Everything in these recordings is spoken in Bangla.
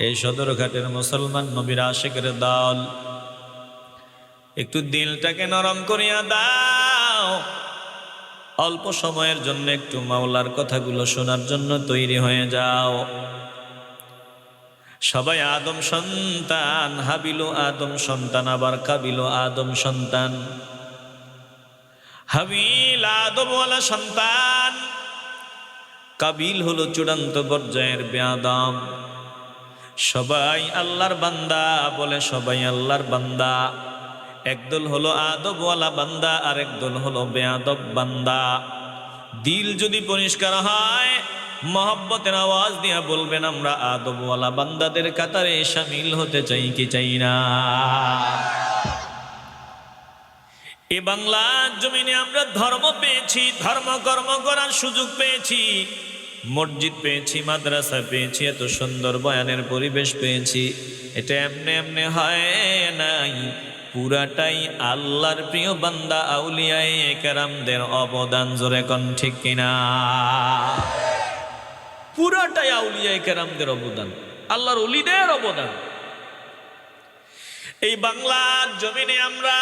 এই সদরঘাটের মুসলমান নবীর আশিকের দল, একটু দিলটাকে নরম করিয়া দাও। অল্প সময়ের জন্য একটু মাওলার কথাগুলো শোনার জন্য তৈরি হয়ে যাও। সবাই আদম সন্তান, হাবিলও আদম সন্তান, আবার কাবিলও আদম সন্তান। হাবিল আদমওয়ালা সন্তান, কাবিল হলো চূড়ান্ত পর্যায়ের বেয়াদব। সবাই আল্লাহর বান্দা বলে, সবাই আল্লাহর বান্দা। একদল হলো আদবওয়ালা বান্দা, আর একদল হলো বেয়াদব বান্দা। দিল যদি পরিষ্কার হয়, মহব্বতের আওয়াজ দিয়া বলবেন, আমরা আদবওয়ালা বান্দাদের কাতারে শামিল হতে চাই কি চাই না? এ বাংলার জমিনে আমরা ধর্ম পেয়েছি, ধর্মকর্ম করার সুযোগ পেয়েছি, মসজিদ পেয়েছি, মাদ্রাসা পেয়েছি, এত সুন্দর বয়ানের পরিবেশ পেয়েছি। এটা এমনি এমনি হয় নাই, পুরাটাই আল্লাহর প্রিয় বান্দা আউলিয়ায়ে কেরামদের অবদান। জোরে কোন ঠিক কিনা? পুরাটাই আউলিয়ায়ে কেরামদের অবদান, আল্লাহর ওলিদের অবদান। এই বাংলার জমিনে আমরা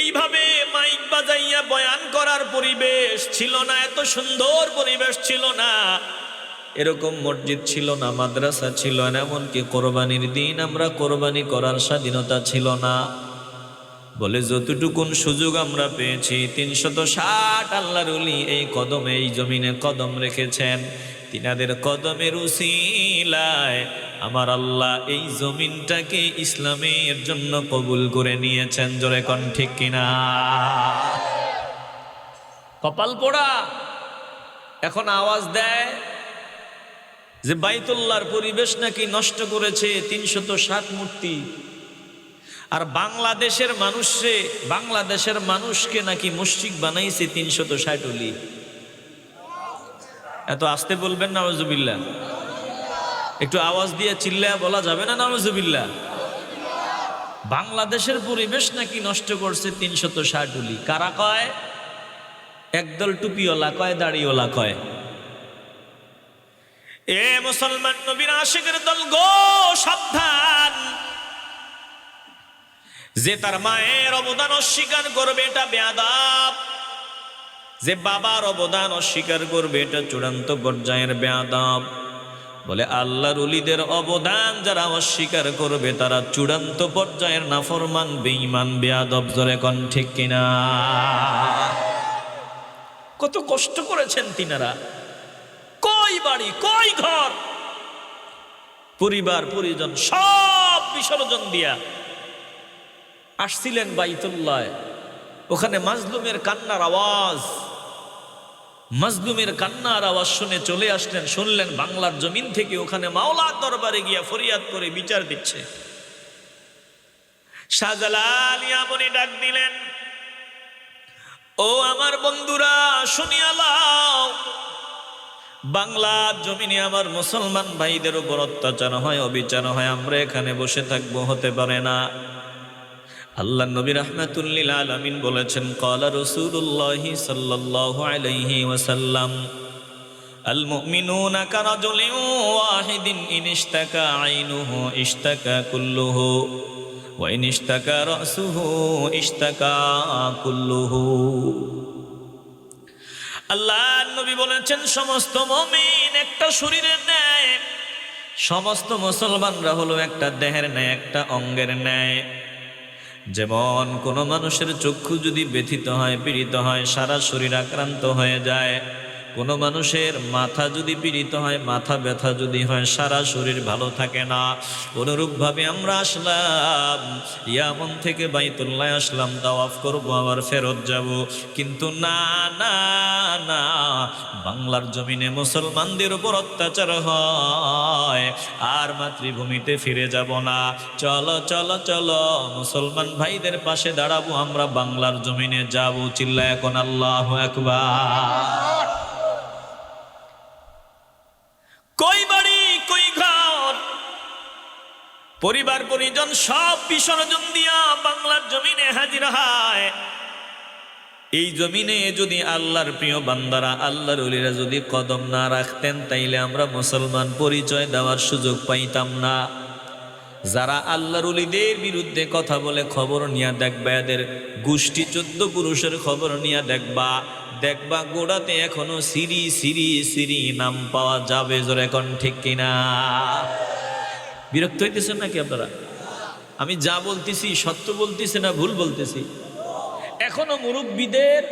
এইভাবে মাইক বাজাইয়া বয়ান করার পরিবেশ ছিল না, এত সুন্দর পরিবেশ ছিল না, এরকম মসজিদ ছিল না, মাদ্রাসা ছিল না, এমনকি কোরবানির দিন আমরা কোরবানি করার স্বাধীনতা ছিল না। বলে যতটুকুন সুযোগ আমরা পেয়েছি, ৩৬০ আল্লাহর ওলি এই কদমে, এই জমিনে কদম রেখেছেন। তিনাদের কদমের উসিলায় আমার আল্লাহ এই জমিনটাকে ইসলামের জন্য কবুল করে নিয়েছেন। জোরে কোন ঠিক কিনা? কপাল পোড়া এখন আওয়াজ দেয় যে বাইতুল্লাহর পরিবেশ নাকি নষ্ট করেছে ৩৬০ মূর্তি, আর বাংলাদেশের মানুষকে নাকি মুশরিক বানাইছে ৩৬০ ওলি। এত আস্তে বলবেন না নাউজুবিল্লাহ? একটু আওয়াজ দিয়ে চিল্লায়া বলা যাবে না নাউজুবিল্লাহ? বাংলাদেশের পরিবেশ নাকি নষ্ট করছে ৩৬০ ওলি। কারা কয়? একদল টুপিওয়ালা কয়, দাড়িওয়ালা কয়। এ মুসলমান নবীর আশিকের দল গো, সাবধান! যে তার মায়ের অবদান অস্বীকার করবে এটা বেয়াদব, যে বাবার অবদান অস্বীকার করবে এটা চূড়ান্ত পর্যায়ের বেয়াদব। বলে আল্লাহর ওলিদের অবদান যারা অস্বীকার করবে তারা চূড়ান্ত পর্যায়ের নাফরমান, বেঈমান, বেয়াদব। জোরে কোন ঠিক কিনা? কত কষ্ট করেছেন তিনারা, কই বাড়ি, কই ঘর, পরিবার পরিজন সব বিসর্জন দিয়া আসছিলেন বাইতুল্লাহ। ওখানে মাজলুমের কান্নার আওয়াজ, মাজলুমের কান্নার আওয়াজ শুনে চলে আসলেন, শুনলেন বাংলার জমিন থেকে ওখানে মাওলার দরবারে গিয়া ফরিয়াদ করে বিচার দিচ্ছে। শাহজালাল ইয়ামনি ডাক দিলেন, ও আমার বন্ধুরা শুনিয়া লও, বাংলার জমিনে আমার মুসলমান ভাইদের উপর অত্যাচার হয়, অবিচার হয়, আমরা এখানে বসে থাকবো, হতে পারে না। আল্লাহ নবী রাহমাতুল লিল আলামিন বলেছেন, ক্বালা রাসূলুল্লাহি সাল্লাল্লাহু আলাইহি ওয়াসাল্লাম, আল মুমিনুনা কারাজুলিন ওয়াহিদিন ইন ইশতাকা আইনুহু ইশতাকা কুল্লুহু ওয়া ইন ইশতাকা রাসুহু ইশতাকা কুল্লুহু। আল্লাহ নবী বলেছেন, সমস্ত মুমিন একটা শরীরের ন্যায়, সমস্ত মুসলমানরা হলো একটা দেহের ন্যায়, একটা অঙ্গের ন্যায়। যেমন কোনো মানুষের চক্ষু যদি ব্যথিত হয়, পীড়িত হয়, সারা শরীর আক্রান্ত হয়ে যায়। কোনো মানুষের মাথা যদি পীড়িত হয়, মাথা ব্যথা যদি হয়, সারা শরীর ভালো থাকে না। অনুরূপভাবে আমরা আসলাম, ইয়ামন থেকে বাইতুল্লাহ আসলাম, তাওয়াফ করবো, আবার ফেরত যাব, কিন্তু না না না, বাংলার জমিনে মুসলমানদের উপর অত্যাচার হয়, আর মাতৃভূমিতে ফিরে যাব না। চলো চলো চলো, মুসলমান ভাইদের পাশে দাঁড়াবো, আমরা বাংলার জমিনে যাব। চিল্লায় এখন আল্লাহু আকবার। কই বাড়ি, কই ঘর, পরিবার পরিজন সব বিসর্জন দিয়া বাংলার জমিনে হাজির হয়। এই জমিনে যদি আল্লাহর প্রিয় বান্দারা, আল্লাহর ওলিরা যদি কদম না রাখতেন, তাইলে আমরা মুসলমান পরিচয় দেওয়ার সুযোগ পাইতাম না। যারা আল্লাহর ওলিদের বিরুদ্ধে কথা বলে খবর নিয়ে দেখবা, এদের গোষ্ঠী 14 পুরুষের খবর নিয়ে দেখবা, দেখবা গোড়াতে এখনো সিরি সিরি সিরি নাম পাওয়া যাবে। জোরে এখন ঠিক কিনা? বিরক্ত হইতেছেন নাকি আপনারা? আমি যা বলতেছি সত্য বলতেছি না ভুল বলতেছি? এখনো মুরব্বীদের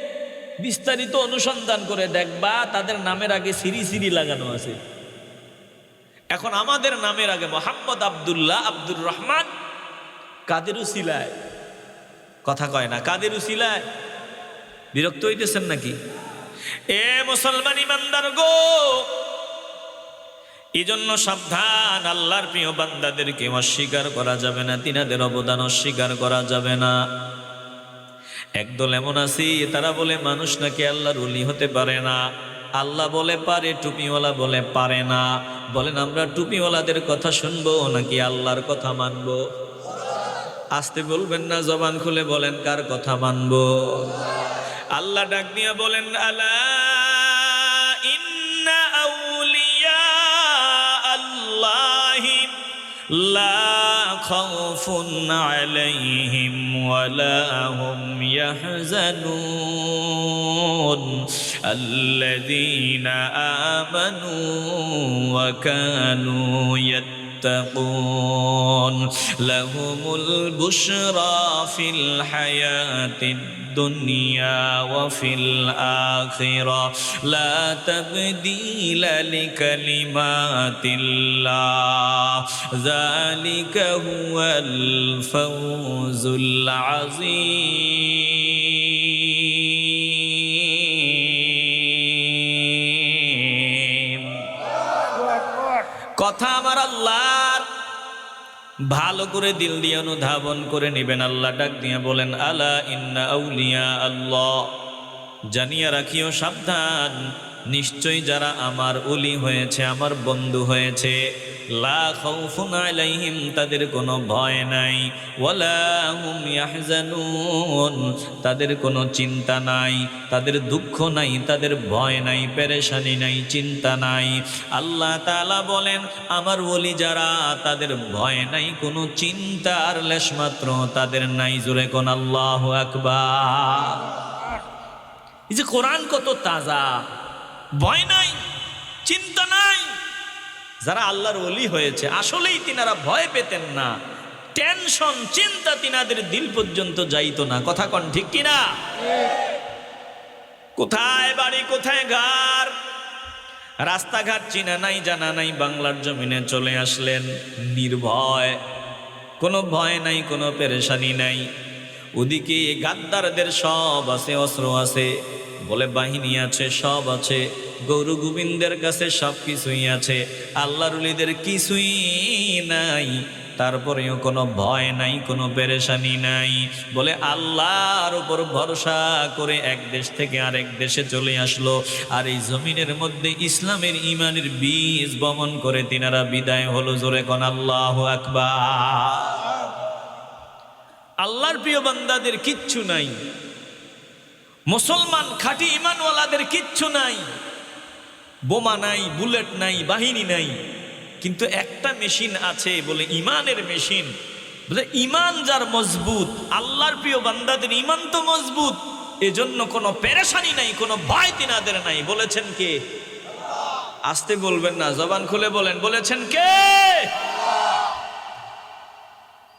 বিস্তারিত অনুসন্ধান করে দেখবা, তাদের নামের আগে সিরি সিরি লাগানো আছে। এখন আমাদের নামের আগে মোহাম্মদ আব্দুল্লাহ, আব্দুর রহমান, কাদের উসিলায়? কথা কয় না, কাদের উসিলায়? বিরক্ত হইতেছেন নাকি? এ মুসলমান ইমানদার গো, এই জন্য সাবধান, আল্লাহর প্রিয় বান্দাদেরকে অস্বীকার করা যাবে না, তিনাদের অবদান অস্বীকার করা যাবে না। একদল এমন আছে, তারা বলে মানুষ নাকি আল্লাহর ওলি হতে পারে না। আল্লাহ বলে পারে, টুপিওয়ালা বলে পারে না। বলেন আমরা টুপিওয়ালাদের কথা শুনবো নাকি আল্লাহর কথা মানবো? আসতে বলবেন না, জবান খুলে বলেন কার কথা মানবো? আল্লাহ ডাক দিয়ে বলেন, আলা ইন্না আউলিয়া আল্লাহি লা খাউফুন আলাইহিম ওয়ালা হুম ইয়াহজানুন আল্লাযীনা আমানু ওয়া কানু يتقون لهم البشرى في الحياة الدنيا وفي الآخرة لا تبديل لكلمات الله ذلك هو الفوز العظيم কথা আমার আল্লাহর, ভালো করে দিল দিয়ে অনুধাবন করে নেবেন। আল্লাহ ডাক দিয়ে বলেন, আলা ইন্না আউলিয়া আল্লাহ, জানিয়া রাখিও সাবধান, নিশ্চয়ই যারা আমার ওলি হয়েছে, আমার বন্ধু হয়েছে, লা খাউফুন আলাইহিম, তাদের কোনো ভয় নাই, ওয়ালা হুম ইয়াহজানুন, তাদের কোনো চিন্তা নাই, তাদের দুঃখ নাই, তাদের ভয় নাই, পেরেশানি নাই, চিন্তা নাই। আল্লাহ তাআলা বলেন, আমার ওলি যারা, তাদের ভয় নাই, কোনো চিন্তার লেশমাত্র তাদের নাই। জোরে কোন আল্লাহু আকবার। এই যে কোরআন কত তাজা, ভয় নাই, চিন্তা নাই। যারা আল্লাহর ওলি হয়েছে, আসলেই তিনারা ভয় পেতেন না, টেনশন চিন্তা তিনাদের দিল পর্যন্ত যাইতো না। কথা কন ঠিক কিনা? কোথায় বাড়ি, কোথায় ঘর, রাস্তাঘাট চিনা নাই, জানা নাই, বাংলার জমিনে চলে আসলেন নির্ভয়, কোনো ভয় নাই, কোনো পেরেশানি নাই। ওদিকে গাদ্দারদের সব আছে, অস্ত্র আছে, বলে বাহিনী আছে, সব আছে, গৌর গোবিন্দের কাছে সব কিছুই আছে, আল্লাহর ওলিদের কিছুই নাই, তারপরেও কোনো ভয় নাই, কোনো পেরেশানি নাই। বলে আল্লাহর উপর ভরসা করে এক দেশ থেকে আরেক দেশে চলে আসলো, আর এই জমিনের মধ্যে ইসলামের ইমানের বীজ বমন করে তিনারা বিদায় হলো। জোরে কোন আল্লাহু আকবার। আল্লাহর প্রিয় বান্দাদের কিচ্ছু নাই, মুসলমান খাঁটি ইমানওয়ালাদের কিচ্ছু নাই, বোমা নাই, বুলেট নাই, বাহিনী নাই, কিন্তু একটা মেশিন আছে, বলে ইমানের মেশিন। বলে ইমান যার মজবুত, আল্লাহর প্রিয় বান্দাদের ইমান তো মজবুত, এজন্য কোনো পেরেশানি নাই, কোনো ভয় তিনাদের নাই। বলেছেন কে? আসতে বলবেন না, জবান খুলে বলেন, বলেছেন কে?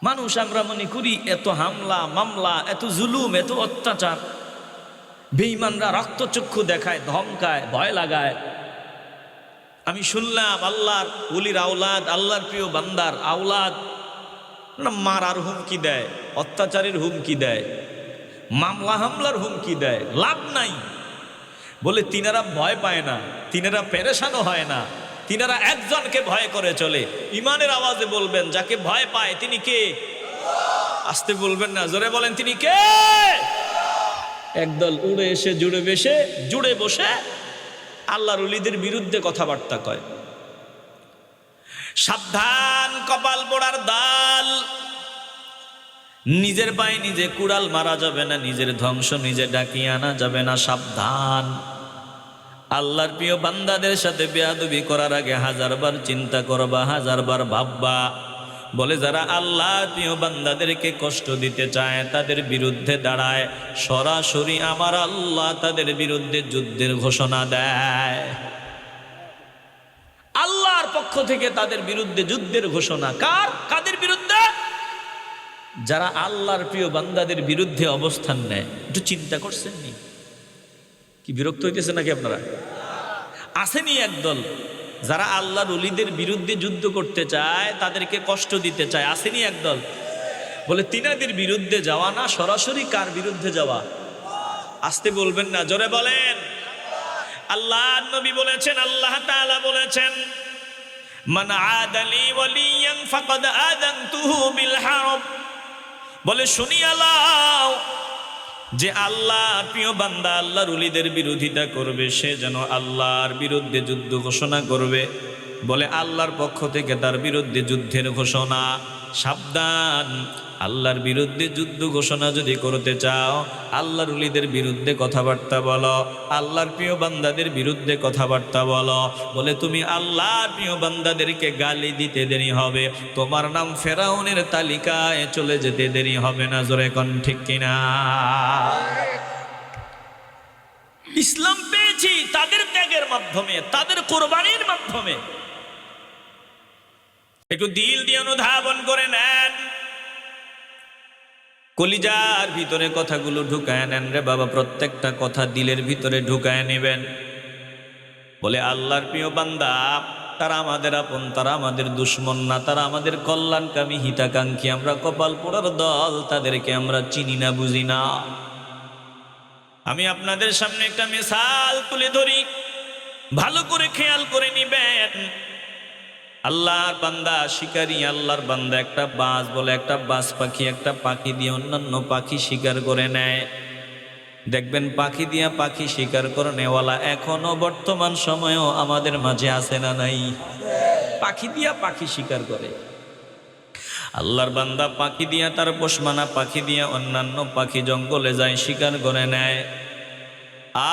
মানুষ আমরা মনে করি এত হামলা মামলা, এত জুলুম, এত অত্যাচার, বেঈমানরা রক্তচক্ষু দেখায়, ধমকায়, ভয় লাগায়। আমি শুনলাম আল্লাহর ওলির আওলাদ, আল্লাহর প্রিয় বান্দার আওলাদ মারার হুমকি দেয়, অত্যাচারের হুমকি দেয়, মামলা হামলার হুমকি দেয়, লাভ নাই। বলে তিনারা ভয় পায় না, তিনারা পেরেশানও হয় না, তিনারা একজনকে ভয় করে চলে। ইমানের আওয়াজে বলবেন, যাকে ভয় পায় তিনি কে? আসতে বলবেন না, জোরে বলেন, তিনি কে? একদল উড়ে এসে জুড়ে বসে আল্লাহর ওলিদের বিরুদ্ধে কথাবার্তা কয়। সাবধান, কপাল পোড়ার দাল। নিজের পায়ে নিজে কুড়াল মারা যাবে না, নিজের ধ্বংস নিজে ডাকিয়ে আনা যাবে না, সাবধান। আল্লাহর প্রিয় বান্দাদের সাথে বেয়াদবি করার আগে হাজারবার চিন্তা করবা, হাজারবার ভাববা। বলে যারা আল্লাহর প্রিয় বান্দাদেরকে কষ্ট দিতে চায়, তাদের বিরুদ্ধে দাঁড়ায়, সরাসরি আমার আল্লাহ তাদের বিরুদ্ধে যুদ্ধের ঘোষণা দেয়। আল্লাহর পক্ষ থেকে তাদের বিরুদ্ধে যুদ্ধের ঘোষণা। কাদের বিরুদ্ধে? যারা আল্লাহর প্রিয় বান্দাদের বিরুদ্ধে অবস্থান নেয়। একটু চিন্তা করছেন নি? কি বিরক্ত হইতেছে নাকি আপনারা? আসেনি একদল যারা আল্লাহর ওলিদের বিরুদ্ধে যুদ্ধ করতে চায়, তাদেরকে কষ্ট দিতে চায়। আসেনি একদল? বলে তিনাদের বিরুদ্ধে যাওয়া না, সরাসরি কার বিরুদ্ধে যাওয়া? আসতে বলবেন না, জোরে বলেন। আল্লাহ নবী বলেছেন, আল্লাহ তাআলা বলেছেন, মান আদালি ওয়ালিয়ান ফাকাদ আযানতুহু বিল হারব। বলে শুনিয়া লাও, যে আল্লাহর প্রিয় বান্দা আল্লাহর ওলিদের বিরোধিতা করবে, সে যেন আল্লাহর বিরুদ্ধে যুদ্ধ ঘোষণা করবে। বলে আল্লাহর পক্ষ থেকে তার বিরুদ্ধে যুদ্ধের ঘোষণা। সাবধান, আল্লাহর বিরুদ্ধে যুদ্ধ ঘোষণা যদি করতে চাও, আল্লাহর ওলিদের বিরুদ্ধে কথাবার্তা বলো, আল্লাহর প্রিয় বান্দাদের বিরুদ্ধে কথাবার্তা বলো। বলে তুমি আল্লাহর প্রিয় বান্দাদেরকে গালি দিতে দেরি হবে, তোমার নাম ফেরাউনের তালিকায় চলে যেতে দেরি হবে না। জোরে কোন ঠিক কিনা? ইসলাম পেয়েছি তাদের ত্যাগের মাধ্যমে, তাদের কোরবানির মাধ্যমে। একটু দিল দিয়ে অনুধাবন করে নেন, কলিজার ভিতরে কথাগুলো ঢুকায় নেন রে বাবা। প্রত্যেকটা কথা দিলের ভিতরে ঢুকায় নেবেন। বলে আল্লাহর প্রিয় বান্দা, তারা আমাদের আপন, তারা আমাদের দুশ্মন না, তারা আমাদের কল্যাণকামী হিতাকাঙ্ক্ষী। আমরা কপাল পোড়ার দল, তাদেরকে আমরা চিনি না, বুঝি না। আমি আপনাদের সামনে একটা মিসাল তুলে ধরি, ভালো করে খেয়াল করে নিবেন। আল্লাহর বান্দা শিকারী, আল্লাহর বান্দা একটা বাজ, বলে একটা বাজ পাখি, একটা পাখি দিয়ে অন্যান্য পাখি শিকার করে নেয়। দেখবেন পাখি দিয়া পাখি শিকার করে নেওয়ালা এখনো বর্তমান সময়েও আমাদের মাঝে আছে না নাই? পাখি দিয়া পাখি শিকার করে। আল্লাহর বান্দা পাখি দিয়া, তার পোষমানা পাখি দিয়া অন্যান্য পাখি জঙ্গলে যায়, শিকার করে নেয়।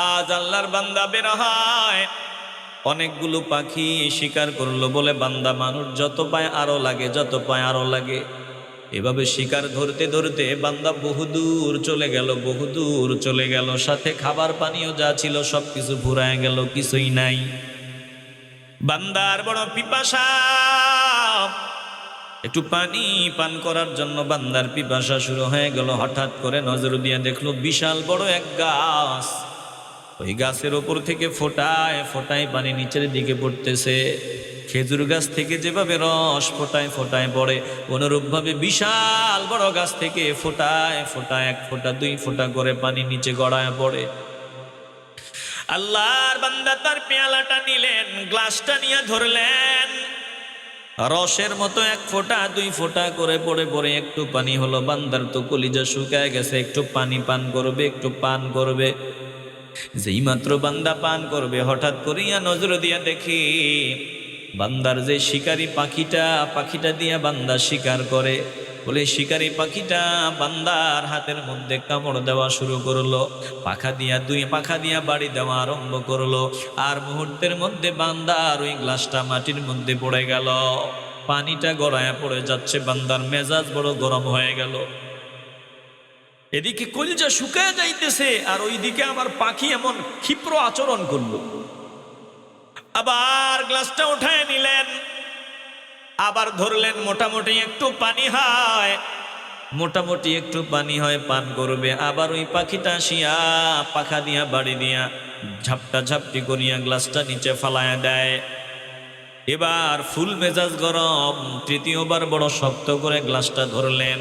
আজ আল্লাহর বান্দা বের হয়, অনেকগুলো পাখি শিকার করলো। বলে বান্দা মানুষ যত পায় আরো লাগে, যত পায় আরো লাগে। এভাবে শিকার ধরতে ধরতে বান্দা বহুদূর চলে গেল, বহুদূর চলে গেল। সাথে খাবার পানিও যা ছিল সবকিছু ফুরায় গেল, কিছুই নাই। বান্দার বড় পিপাসা, একটু পানি পান করার জন্য বান্দার পিপাসা শুরু হয়ে গেল। হঠাৎ করে নজর দিয়ে দেখলো বিশাল বড় এক গাছ। ওই গাছের ওপর থেকে ফোটায় ফোটায় পানি নিচের দিকে পড়তেছে। খেজুর গাছ থেকে যেভাবে রস ফোটায় ফোটায় পড়ে, অনুরূপভাবে বিশাল বড় গাছ থেকে ফোটায় ফোটায়, এক ফোঁটা দুই ফোঁটা করে পানি নিচে গড়ায় পড়ে। আল্লাহর বান্দা তার পেয়ালাটা নিলেন, গ্লাসটা নিয়ে ধরলেন। রসের মতো এক ফোঁটা দুই ফোঁটা করে পড়ে পড়ে একটু পানি হলো। বান্দার তো কলিজা শুকায় গেছে, একটু পানি পান করবে, একটু পান করবে। যেই মাত্র বান্দা পান করবে, হঠাৎ করিয়া নজর দিয়া দেখি বান্দার যে শিকারী পাখিটা, পাখিটা দিয়া বান্দা শিকার করে। বলে শিকারী পাখিটা বান্দার হাতের মধ্যে কামড় দেওয়া শুরু করলো, পাখা দিয়া দুই পাখা দিয়া বাড়ি দেওয়া আরম্ভ করলো। আর মুহূর্তের মধ্যে বান্দার ওই গ্লাসটা মাটির মধ্যে পড়ে গেল, পানিটা গড়ায় পড়ে যাচ্ছে। বান্দার মেজাজ বড় গরম হয়ে গেল। এদিকে কলিজা শুকায় যাইতেছে, আর ওইদিকে আমার পাখি এমন ক্ষিপ্র আচরণ করলো। আবার গ্লাসটা উঠায় নিলেন, আবার ধরলেন। মোটামুটি একটু পানি হয়, মোটামুটি একটু পানি হয়, পান করবে। আবার ওই পাখিটা আসিয়া পাখা দিয়া বাড়ি দিয়া ঝাপটা ঝাপটি করিয়া গ্লাসটা নিচে ফালায়া দেয়। এবার ফুল মেজাজ গরম, তৃতীয়বার বড় শক্ত করে গ্লাসটা ধরলেন।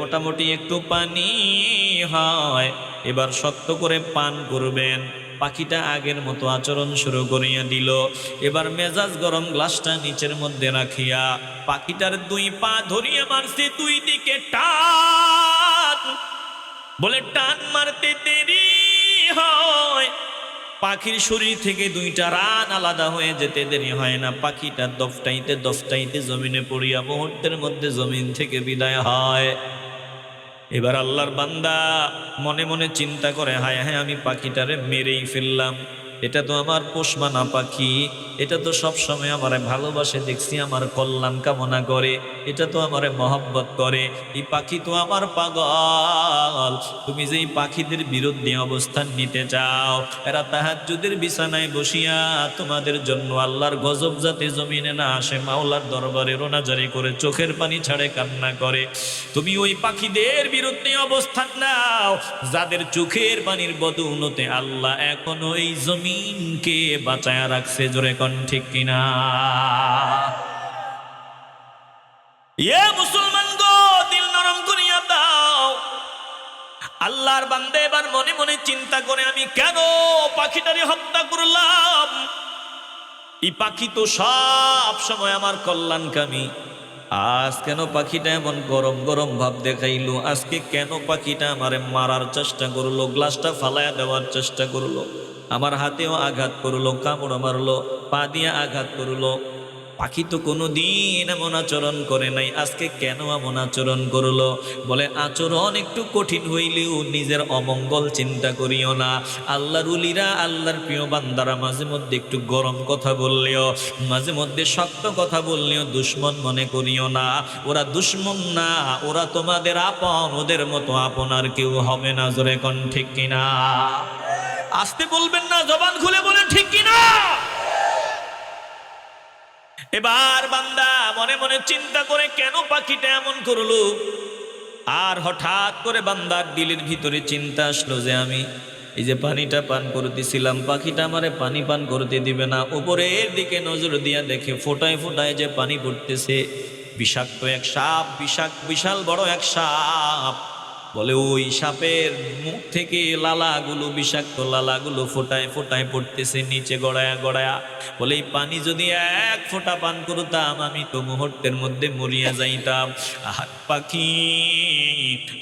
মোটামুটি একটু পানি হয়, এবার শক্ত করে পান করবেন। পাখিটা আগের মতো আচরণ শুরু করিয়া দিল। এবার মেজাজ গরম, গ্লাসটা নিচের মধ্যে রাখিয়া পাখিটার দুই পা ধরিয়া মারছে দুই দিকে টান। বলে টান মারতে দেরি হয়, পাখির শরীর থেকে দুইটা রান আলাদা হয়ে যেতে দেরি হয় না। পাখিটা দফটাইতে দফটাইতে জমিনে পড়িয়া মুহূর্তের মধ্যে জমিন থেকে বিদায় হয়। এবার আল্লাহর বান্দা মনে মনে চিন্তা করে, হায় হায় আমি পাখিটারে মেরেই ফেললাম, এটা তো আমার পোষমানা পাখি, এটা তো সব সময় আমারে ভালোবাসে, দেখছি আমার কল্যাণ কামনা করে, এটা তো আমারে মহব্বত করে, এই পাখি তো আমার পাগল। তুমি যে এই পাখিদের বিরুদ্ধে অবস্থান নিতে চাও, এরা তাহাজ্জুদের বিছানায় বসিয়া তোমাদের জন্য আল্লাহর গজব যাতে জমিনে না আসে মাওলার দরবারে রোনাজারি করে চোখের পানি ছাড়ে কান্না করে, তুমি ওই পাখিদের বিরুদ্ধে অবস্থান নাও যাদের চোখের পানির বদৌলতে আল্লাহ এখনো এই জমিনকে বাঁচায়া রাখছে। জোরে কোন ঠিক কিনা? এ মুসলমান গো, দিল নরম করিয়া দাও। আল্লাহর বান্দা এবার মনে মনে চিন্তা করে, আমি কেন পাখিটারে হত্যা করলাম? এই পাখি তো সব সময় আমার কল্যাণকামী, আজ কেন পাখিটা এমন গরম গরম ভাব দেখাইলো? আজকে কেন পাখিটা আমারে মারার চেষ্টা করলো, গ্লাসটা ফালায়া দেওয়ার চেষ্টা করলো, আমার হাতেও আঘাত করলো, কামড় মারলো, পা দিয়ে আঘাত করলো। পাখি তো কোনো দিন এমন আচরণ করে নাই, আজকে কেন এমন আচরণ করলো? বলে আচরণ একটু কঠিন হইলেও নিজের অমঙ্গল চিন্তা করিও না। আল্লাহর উলিরা, আল্লাহর প্রিয় বান্দারা মাঝে মধ্যে একটু গরম কথা বললেও, মাঝে মধ্যে শক্ত কথা বললেও দুশ্মন মনে করিও না। ওরা দুশ্মন না, ওরা তোমাদের আপন, ওদের মতো আপন আর কেউ হবে না। জোরে কোন ঠিক কিনা? আসতে বলবেন না, জবান খুলে বলেন ঠিক কিনা? এবার বান্দা মনে মনে চিন্তা করে, কেন পাখিটা এমন করলো? আর হঠাৎ করে বান্দার দিলের ভিতরে চিন্তা আসলো যে আমি এই যে পানিটা পান করতেছিলাম, পাখিটা আমারে পানি পান করতে দিবে না। উপরের দিকে নজর দিয়া দেখে ফোটায় ফোটায় যে পানি পড়তেছে, বিষাক্ত এক সাপ, বিশাল বড় এক সাপ। বলে ওই সাপের মুখ থেকে লালাগুলো, বিষাক্ত লালাগুলো ফোটায় ফোটায় পড়তেছে নিচে গড়ায়া গড়ায়া। বলে এই পানি যদি এক ফোঁটা পান করতাম আমি তো মুহূর্তের মধ্যে মরিয়া যাইতাম। আর পাখি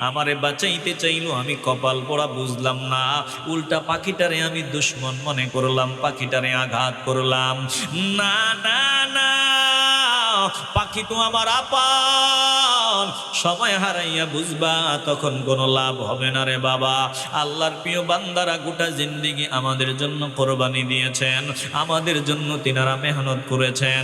আমারে বাঁচাইতে চাইলো, আমি কপাল পোড়া বুঝলাম না, উল্টা পাখিটারে আমি দুশ্মন মনে করলাম, পাখিটারে আঘাত করলাম। না না না, পাখি তো আমার আপন, সময় হারাইয়া বুঝবা তখন কোনো লাভ হবে না রে বাবা। আল্লাহর প্রিয় বান্দারা গোটা জিন্দেগি আমাদের জন্য কোরবানি দিয়েছেন, আমাদের জন্য তিনারা মেহনত করেছেন,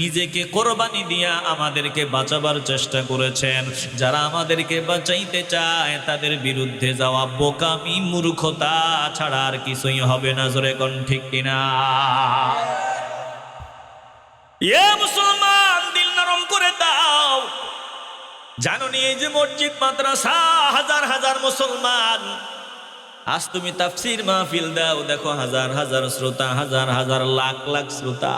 নিজেকে কোরবানি দিয়া আমাদেরকে বাঁচাবার চেষ্টা করেছেন। যারা আমাদেরকে বাঁচাইতে চায় তাদের বিরুদ্ধে যাওয়া বোকামি, মূর্খতা ছাড়া আর কিছুই হবে না। জোরে কোন ঠিক কিনা? এ মুসলমান, দিল নরম করে দাও। জানো নি এই যে মসজিদ মাদ্রাসা, হাজার হাজার মুসলমান, আজ তুমি তাফসীর মাহফিল দাও, দেখো হাজার হাজার শ্রোতা, হাজার হাজার লাখ লাখ শ্রোতা।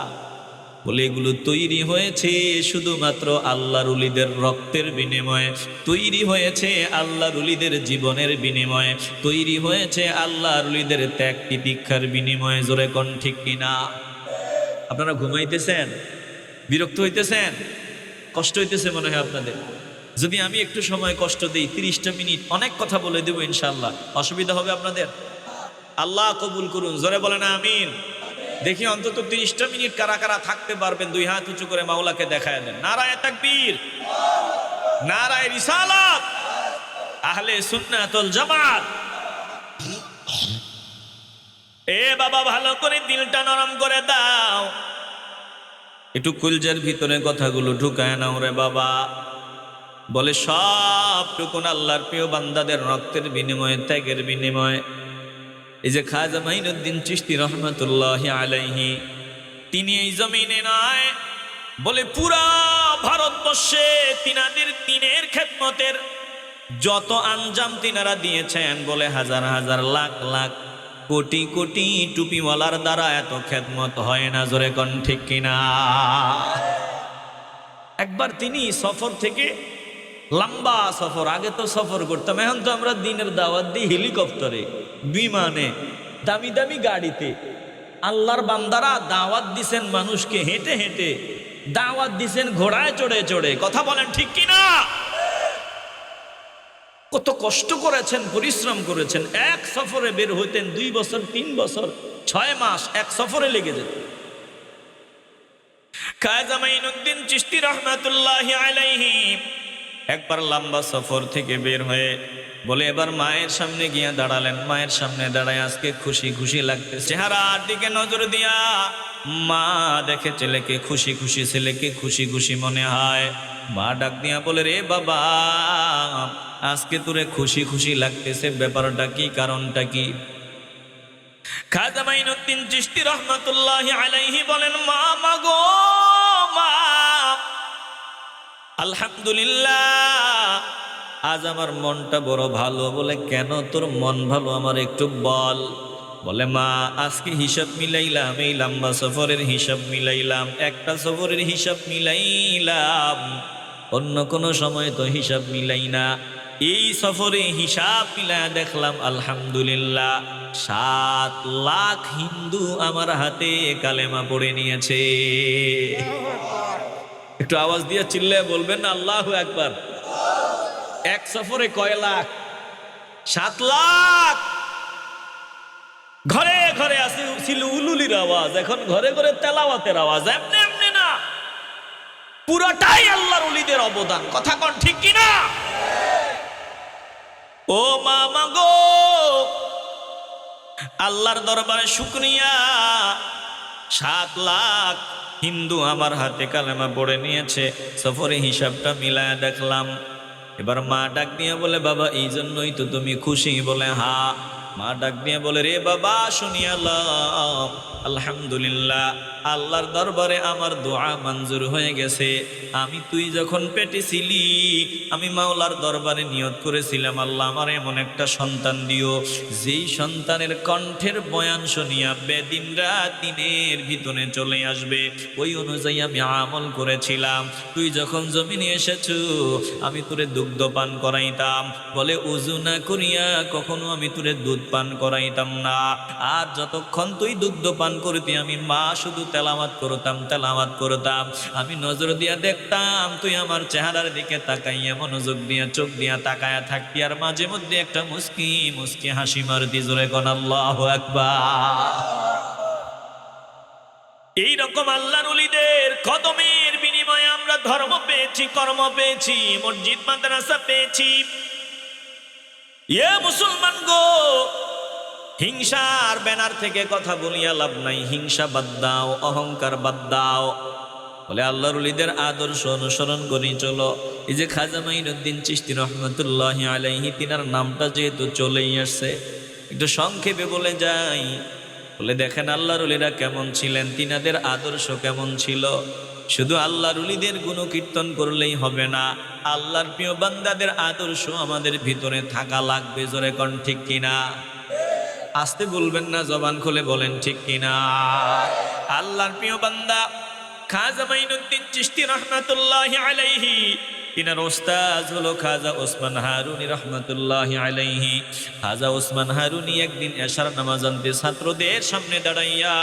বলে এগুলো তৈরি হয়েছে শুধুমাত্র আল্লাহর ওলিদের রক্তের বিনিময়ে, তৈরি হয়েছে আল্লাহর ওলিদের জীবনের বিনিময়ে, তৈরি হয়েছে আল্লাহর ওলিদের ত্যাগ তিতিক্ষার বিনিময়ে। জোরে কোন ঠিক কিনা? আপনারা ঘুমাইতেছেন, বিরক্ত হইতেছেন, কষ্ট হইতেছে মনে হয় আপনাদের। যদি আমি একটু সময় কষ্ট দিই, 30টা মিনিট অনেক কথা বলে দেবো ইনশাআল্লাহ, অসুবিধা হবে আপনাদের? আল্লাহ কবুল করুন, জোরে বলেন আমিন। দেখি অন্তত 30টা মিনিট কারা কারা থাকতে পারবেন, দুই হাত উঁচু করে মাওলাকে দেখায় দেন। নারায়ে তাকবীর, নারায়ে রিসালাত, আহলে সুন্নাত ওয়াল জামাত। এ বাবা, ভালো করে দিলটা নরম করে দাও, একটু কলজার ভিতরে কথাগুলো ঢুকায় নাও রে বাবা। বলে সবটুকুন আল্লাহর প্রিয় বান্দাদের রক্তের বিনিময়ে, ত্যাগের বিনিময়ে। এই যে খাজা মাইনুদ্দিন চিশতি রহমাতুল্লাহি আলাইহি, তিনি এই জমিনে নয়, বলে পুরা ভারতবর্ষে তিনাদের দিনের খেদমতের যত আঞ্জাম তিনারা দিয়েছেন, বলে হাজার হাজার লাখ লাখ কোটি কোটি টুপিওয়ালার দ্বারা এত খেদমত হয় না। জোরে কোন ঠিক কিনা? একবার তিনি সফর থেকে, লম্বা সফর, আগে তো সফর করতাম, এখন তো আমরা দিনের দাওয়াত দিই হেলিকপ্টারে, বিমানে, দামি দামি গাড়িতে। আল্লাহর বান্দারা দাওয়াত দিছেন মানুষকে হেঁটে হেঁটে, দাওয়াত দিছেন ঘোড়ায় চড়ে চড়ে। কথা বলেন ঠিক কিনা? কত কষ্ট করেছেন, পরিশ্রম করেছেন। এক সফরে বের হইতেন 2 বছর, 3 বছর, 6 মাস এক সফরে লেগে যেত। খাজা মাইনুদ্দিন চিশতি রহমাতুল্লাহি আলাইহি একবার লম্বা সফর থেকে বের হয়ে বলে এবার মায়ের সামনে গিয়ে দাঁড়ালেন। মায়ের সামনে দাঁড়ায় আজকে খুশি খুশি লাগতে, চেহারার দিকে নজর দিয়া মা দেখে ছেলেকে খুশি খুশি, ছেলেকে খুশি খুশি মনে হয়। মা ডাক দিয়া বলে রে বাবা, আজকে তোরে খুশি খুশি লাগতেছে, ব্যাপারটা কি, কারণটা কি? খাজা মাইনুদ্দিন চিশতি রহমাতুল্লাহি আলাইহি বলেন, মা মাগো মা, আলহামদুলিল্লাহ আজ আমার মনটা বড় ভালো। বলে কেন তোর মন ভালো, আমার একটু বল। বলে মা আজকে হিসাব মিলাইলাম, এই লম্বা সফরের হিসাব মিলাইলাম, একটা সফরের হিসাব মিলাইলাম, অন্য কোনো সময় তো হিসাব মিলাই না। এই সফরে হিসাব মিলায়া দেখলাম আলহামদুলিল্লাহ 7 লাখ হিন্দু আমার হাতে কালেমা পড়ে নিয়েছে। একটু আওয়াজ দিয়ে চিল্লে বলবেন না আল্লাহু আকবার। এক সফরে কয় লাখ? 7 লাখ। ঘরে ঘরে ছিল উলুলির আওয়াজ, এখন ঘরে ঘরে তেলাওয়াতের আওয়াজ। এমনি এমনি না, পুরাটাই আল্লাহর ওলিদের অবদান। কথা কোন ঠিক কিনা? ও মামা গো, আল্লাহর দরবারে শুকরিয়া, 7 লাখ হিন্দু আমার হাতে কালেমা পড়ে নিয়েছে। সফরে হিসাবটা মিলায়া দেখলাম। এবার মা ডাক দিয়ে বলে বাবা এই জন্যই তো তুমি খুশি? বলে হা। মা ডাক দিয়ে বলে রে বাবা শুনিয়ালাম, আলহামদুলিল্লাহ আল্লাহর দরবারে আমার দোয়া মঞ্জুর হয়ে গেছে। আমি তুই যখন পেটে ছিলি, আমি মাওলার দরবারে নিয়ত করেছিলাম আল্লাহ আমার এমন একটা সন্তান দিও, যেই সন্তানের কণ্ঠের বয়ান শুনিয়া বেদিন রাত দিনের ভিতরে চলে আসবে। ওই অনুযায়ী আমি আমল করেছিলাম। তুই যখন জমিনে এসেছো আমি তোরে দুগ্ধ পান করাইতাম। বলে উযু না করিয়া কখনো আমি তোরে দুধ পান করাইতাম না। আর যতক্ষণ তুই দুগ্ধ পান করতি আমি মা শুধু তেলাওয়াত করতাম। আমি নজর দিয়া দেখতাম তুই আমার চেহারার দিকে তাকাইয়া মনোযোগ দিয়া চোখ দিয়া তাকায়া থাকতি, আর মাঝে মধ্যে একটা মুস্কি মুস্কি হাসি মারতি। জোরে কোন আল্লাহু আকবার। এইরকম আল্লাহর ওলিদের কদমের বিনিময়ে আমরা ধর্ম পেয়েছি, কর্ম পেয়েছি, মসজিদ মাদ্রাসা পেয়েছি। মুসলমান গো, হিংসার ব্যানার থেকে কথা বলিয়া লাভ নাই। হিংসা বাদ দাও, অহংকার বাদ দাও। বলে আল্লাহর ওলিদের আদর্শ অনুসরণ করি চলো। এই যে খাজা মাইনুদ্দিন চিশতি রহমাতুল্লাহি আলাইহি, তিনার নামটা যেহেতু চলেই আসছে একটু সংক্ষেপে বলে যাই। বলে দেখেন আল্লাহর ওলিরা কেমন ছিলেন, তিনাদের আদর্শ কেমন ছিল। শুধু আল্লাহর ওলিদের গুণকীর্তন করলেই হবে না, আল্লাহর প্রিয় বান্দাদের আদর্শ আমাদের ভিতরে থাকা লাগবে। জোরে কোন ঠিক কিনা? আসতে বলবেন না, জবান খুলে বলেন ঠিক কিনা। আল্লাহর প্রিয় বান্দা খাজা মাইনুদ্দিন চিশতি রহমাতুল্লাহি আলাইহি, তিনার ওস্তাদ হলো খাজা ওসমান হারুনি রহমাতুল্লাহি আলাইহি। খাজা ওসমান হারুনি একদিন এশার নামাজ আনতে ছাত্রদের সামনে দাঁড়াইয়া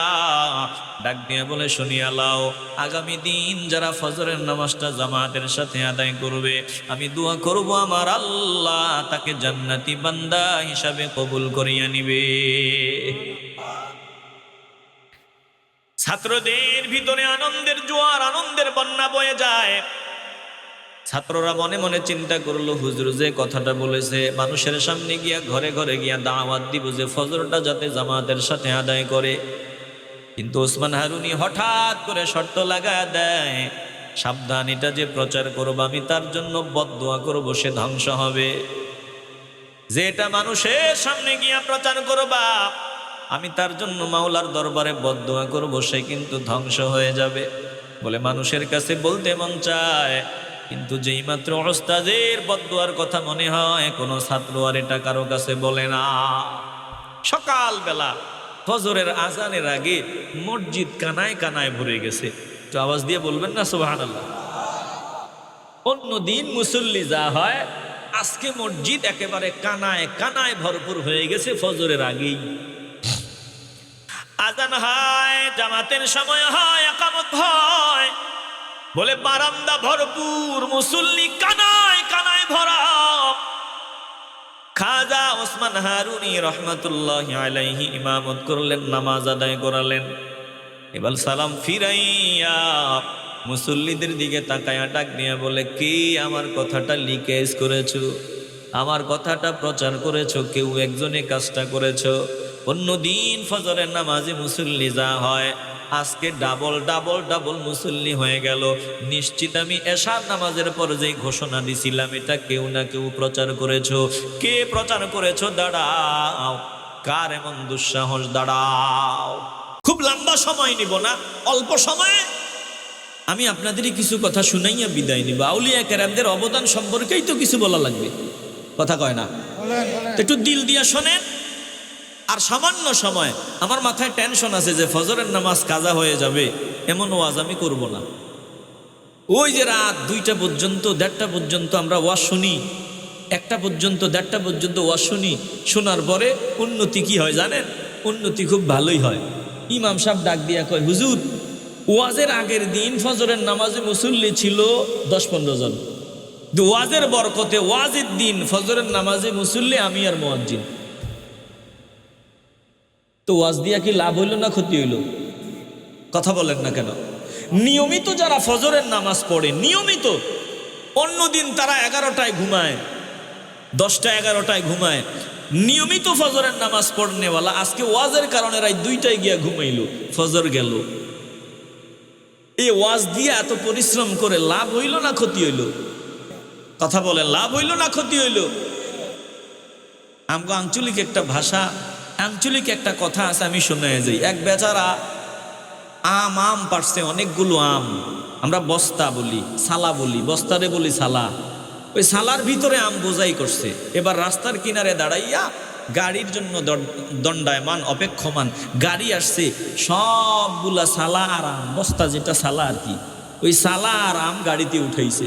ডাক দিয়ে বলে শুনিয়া লাও, আগামী দিন যারা ফজরের নামাজটা জামাতের সাথে আদায় করবে আমি দোয়া করব আমার আল্লাহ তাকে জান্নাতি বান্দা হিসাবে কবুল করিয়া নিবে। ছাত্রদের ভিতরে আনন্দের জোয়ার, আনন্দের বন্যা বয়ে যায়। ছাত্ররা মনে মনে চিন্তা করলো হুজুর যে কথাটা বলেছে মানুষের সামনে গিয়া ঘরে ঘরে গিয়া দাওয়াত দিব যে ফজরটা যাতে জামাতের সাথে আদায় করে। কিন্তু ওসমান হারুনি হঠাৎ করে শর্ত লাগায় দেয়, সাবধান, এটা যে প্রচার করব আমি তার জন্য বদদোয়া করব, সে ধ্বংস হবে। যে এটা মানুষের সামনে গিয়া প্রচার করবা আমি তার জন্য মাওলার দরবারে বদদোয়া করব, সে কিন্তু ধ্বংস হয়ে যাবে। বলে মানুষের কাছে বলতে মন চায়, কিন্তু যেই মাত্র ওস্তাদের বদদোয়ার কথা মনে হয় কোনো ছাত্র আর এটা কারো কাছে বলে না। সকালবেলা ফজরের আজানের আগে মসজিদ কানায় কানায় ভরে গেছে। তো আওয়াজ দিয়ে বলবেন না সুবহানাল্লাহ। অন্য দিন মুসল্লি যা হয়, আজকে মসজিদ একেবারে কানায় কানায় ভরপুর হয়ে গেছে ফজরের আগেই। আজান হয়, জামাতের সময় হয়, ইকামত হয়, বলে বারান্দা ভরপুর, মুসল্লি কানায় কানায় ভরা। খাজা ওসমান হারুনি রহমাতুল্লাহি আলাইহি ইমামত করলেন, নামাজ আদায় করালেন। এবার সালাম ফিরাইয়া মুসল্লিদের দিকে তাকায়া ডাক দিয়ে বলে, কি আমার কথাটা লিকেজ করেছো, আমার কথাটা প্রচার করেছো, কেউ একজনে কাজটা করেছো। অন্যদিন ফজরের নামাজে মুসল্লি যা হয়, আজকে ডাবল ডাবল ডাবল মুসল্লি হয়ে গেল। নিশ্চিত আমি এশার নামাজের পর যেই ঘোষণা দিছিলাম, এটা কেউ না কেউ প্রচার করেছো। কে প্রচার করেছো? দাঁড়াও, কার এমন দুঃসাহস? দাঁড়াও। খুব লম্বা সময় নিব না, অল্প সময়ে আমি আপনাদেরই কিছু কথা শুনাইয়া বিদায় নিব। আউলিয়া কেরামদের অবদান সম্পর্কেই তো কিছু বলা লাগবে, কথা কয় না? একটু দিল দিয়া শোনেন। আর সামান্য সময়, আমার মাথায় টেনশন আছে যে ফজরের নামাজ কাজা হয়ে যাবে, এমন ওয়াজ আমি করব না। ওই যে রাত 2টা পর্যন্ত 1:30 পর্যন্ত আমরা ওয়াজ শুনি, 1টা পর্যন্ত 1:30 পর্যন্ত ওয়াজ শুনি, শোনার পরে উন্নতি কি হয় জানেন? উন্নতি খুব ভালোই হয়। ইমাম সাহেব ডাক দিয়া কয়, হুজুর, ওয়াজের আগের দিন ফজরের নামাজে মুসল্লি ছিল 10-15 জন, ওয়াজের বরকতে ওয়াজের দিন ফজরের নামাজে মুসল্লি আমি আর মুয়াজ্জিন। তো ওয়াজ দিয়া কি লাভ হইল না ক্ষতি হইল? কথা বলেন না কেন? নিয়মিত যারা ফজরের নামাজ পড়ে নিয়মিত, অন্যদিন তারা 11টায় ঘুমায়, 10টা 11টায় ঘুমায়, নিয়মিত ফজরের নামাজ পড়নেওয়ালা আজকে ওয়াজের কারণে রাত 2টায় গিয়া ঘুমাইল, ফজর গেল। এই ওয়াজ দিয়া এত পরিশ্রম করে লাভ হইল না ক্ষতি হইল? কথা বলেন, লাভ হইল না ক্ষতি হইল? আমগো আঞ্চলিক একটা ভাষা, আঞ্চলিক একটা কথা আছে, আমি শুনে যাই। এক বেচারা আম পারছে, অনেকগুলো আম, আমরা বস্তা বলি, সালা বলি, বস্তারে বলি সালা। ওই সালার ভিতরে আম বোঝাই করছে। এবার রাস্তার কিনারে দাঁড়াইয়া গাড়ির জন্য দণ্ডায়মান, অপেক্ষমান, গাড়ি আসছে, সবগুলা সালা আর আম, বস্তা যেটা সালা আর কি, ওই সালা আর আম গাড়িতে উঠাইছে।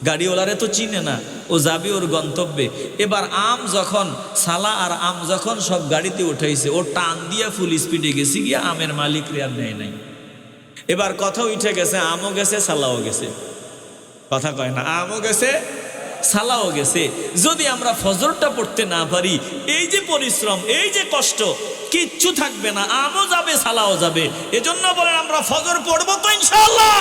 গাড়িওয়ালারে তো চিনে না, ও যাবে ওর গন্তব্যে। এবার আম যখন, সালা আর আম যখন সব গাড়িতে উঠাইছে, ও টান দিয়া ফুল স্পিডে গেছে গিয়া আমের মালিক রে আর নেয় নাই। এবার কথা উঠে গেছে, আমও গেছে সালাও গেছে। কথা কয় না? আমও গেছে সালাও গেছে। যদি আমরা ফজরটা পড়তে না পারি, এই যে পরিশ্রম, এই যে কষ্ট, কিচ্ছু থাকবে না, আমও যাবে সালাও যাবে। এজন্য বলেন আমরা ফজর পড়বো তো ইনশাআল্লাহ।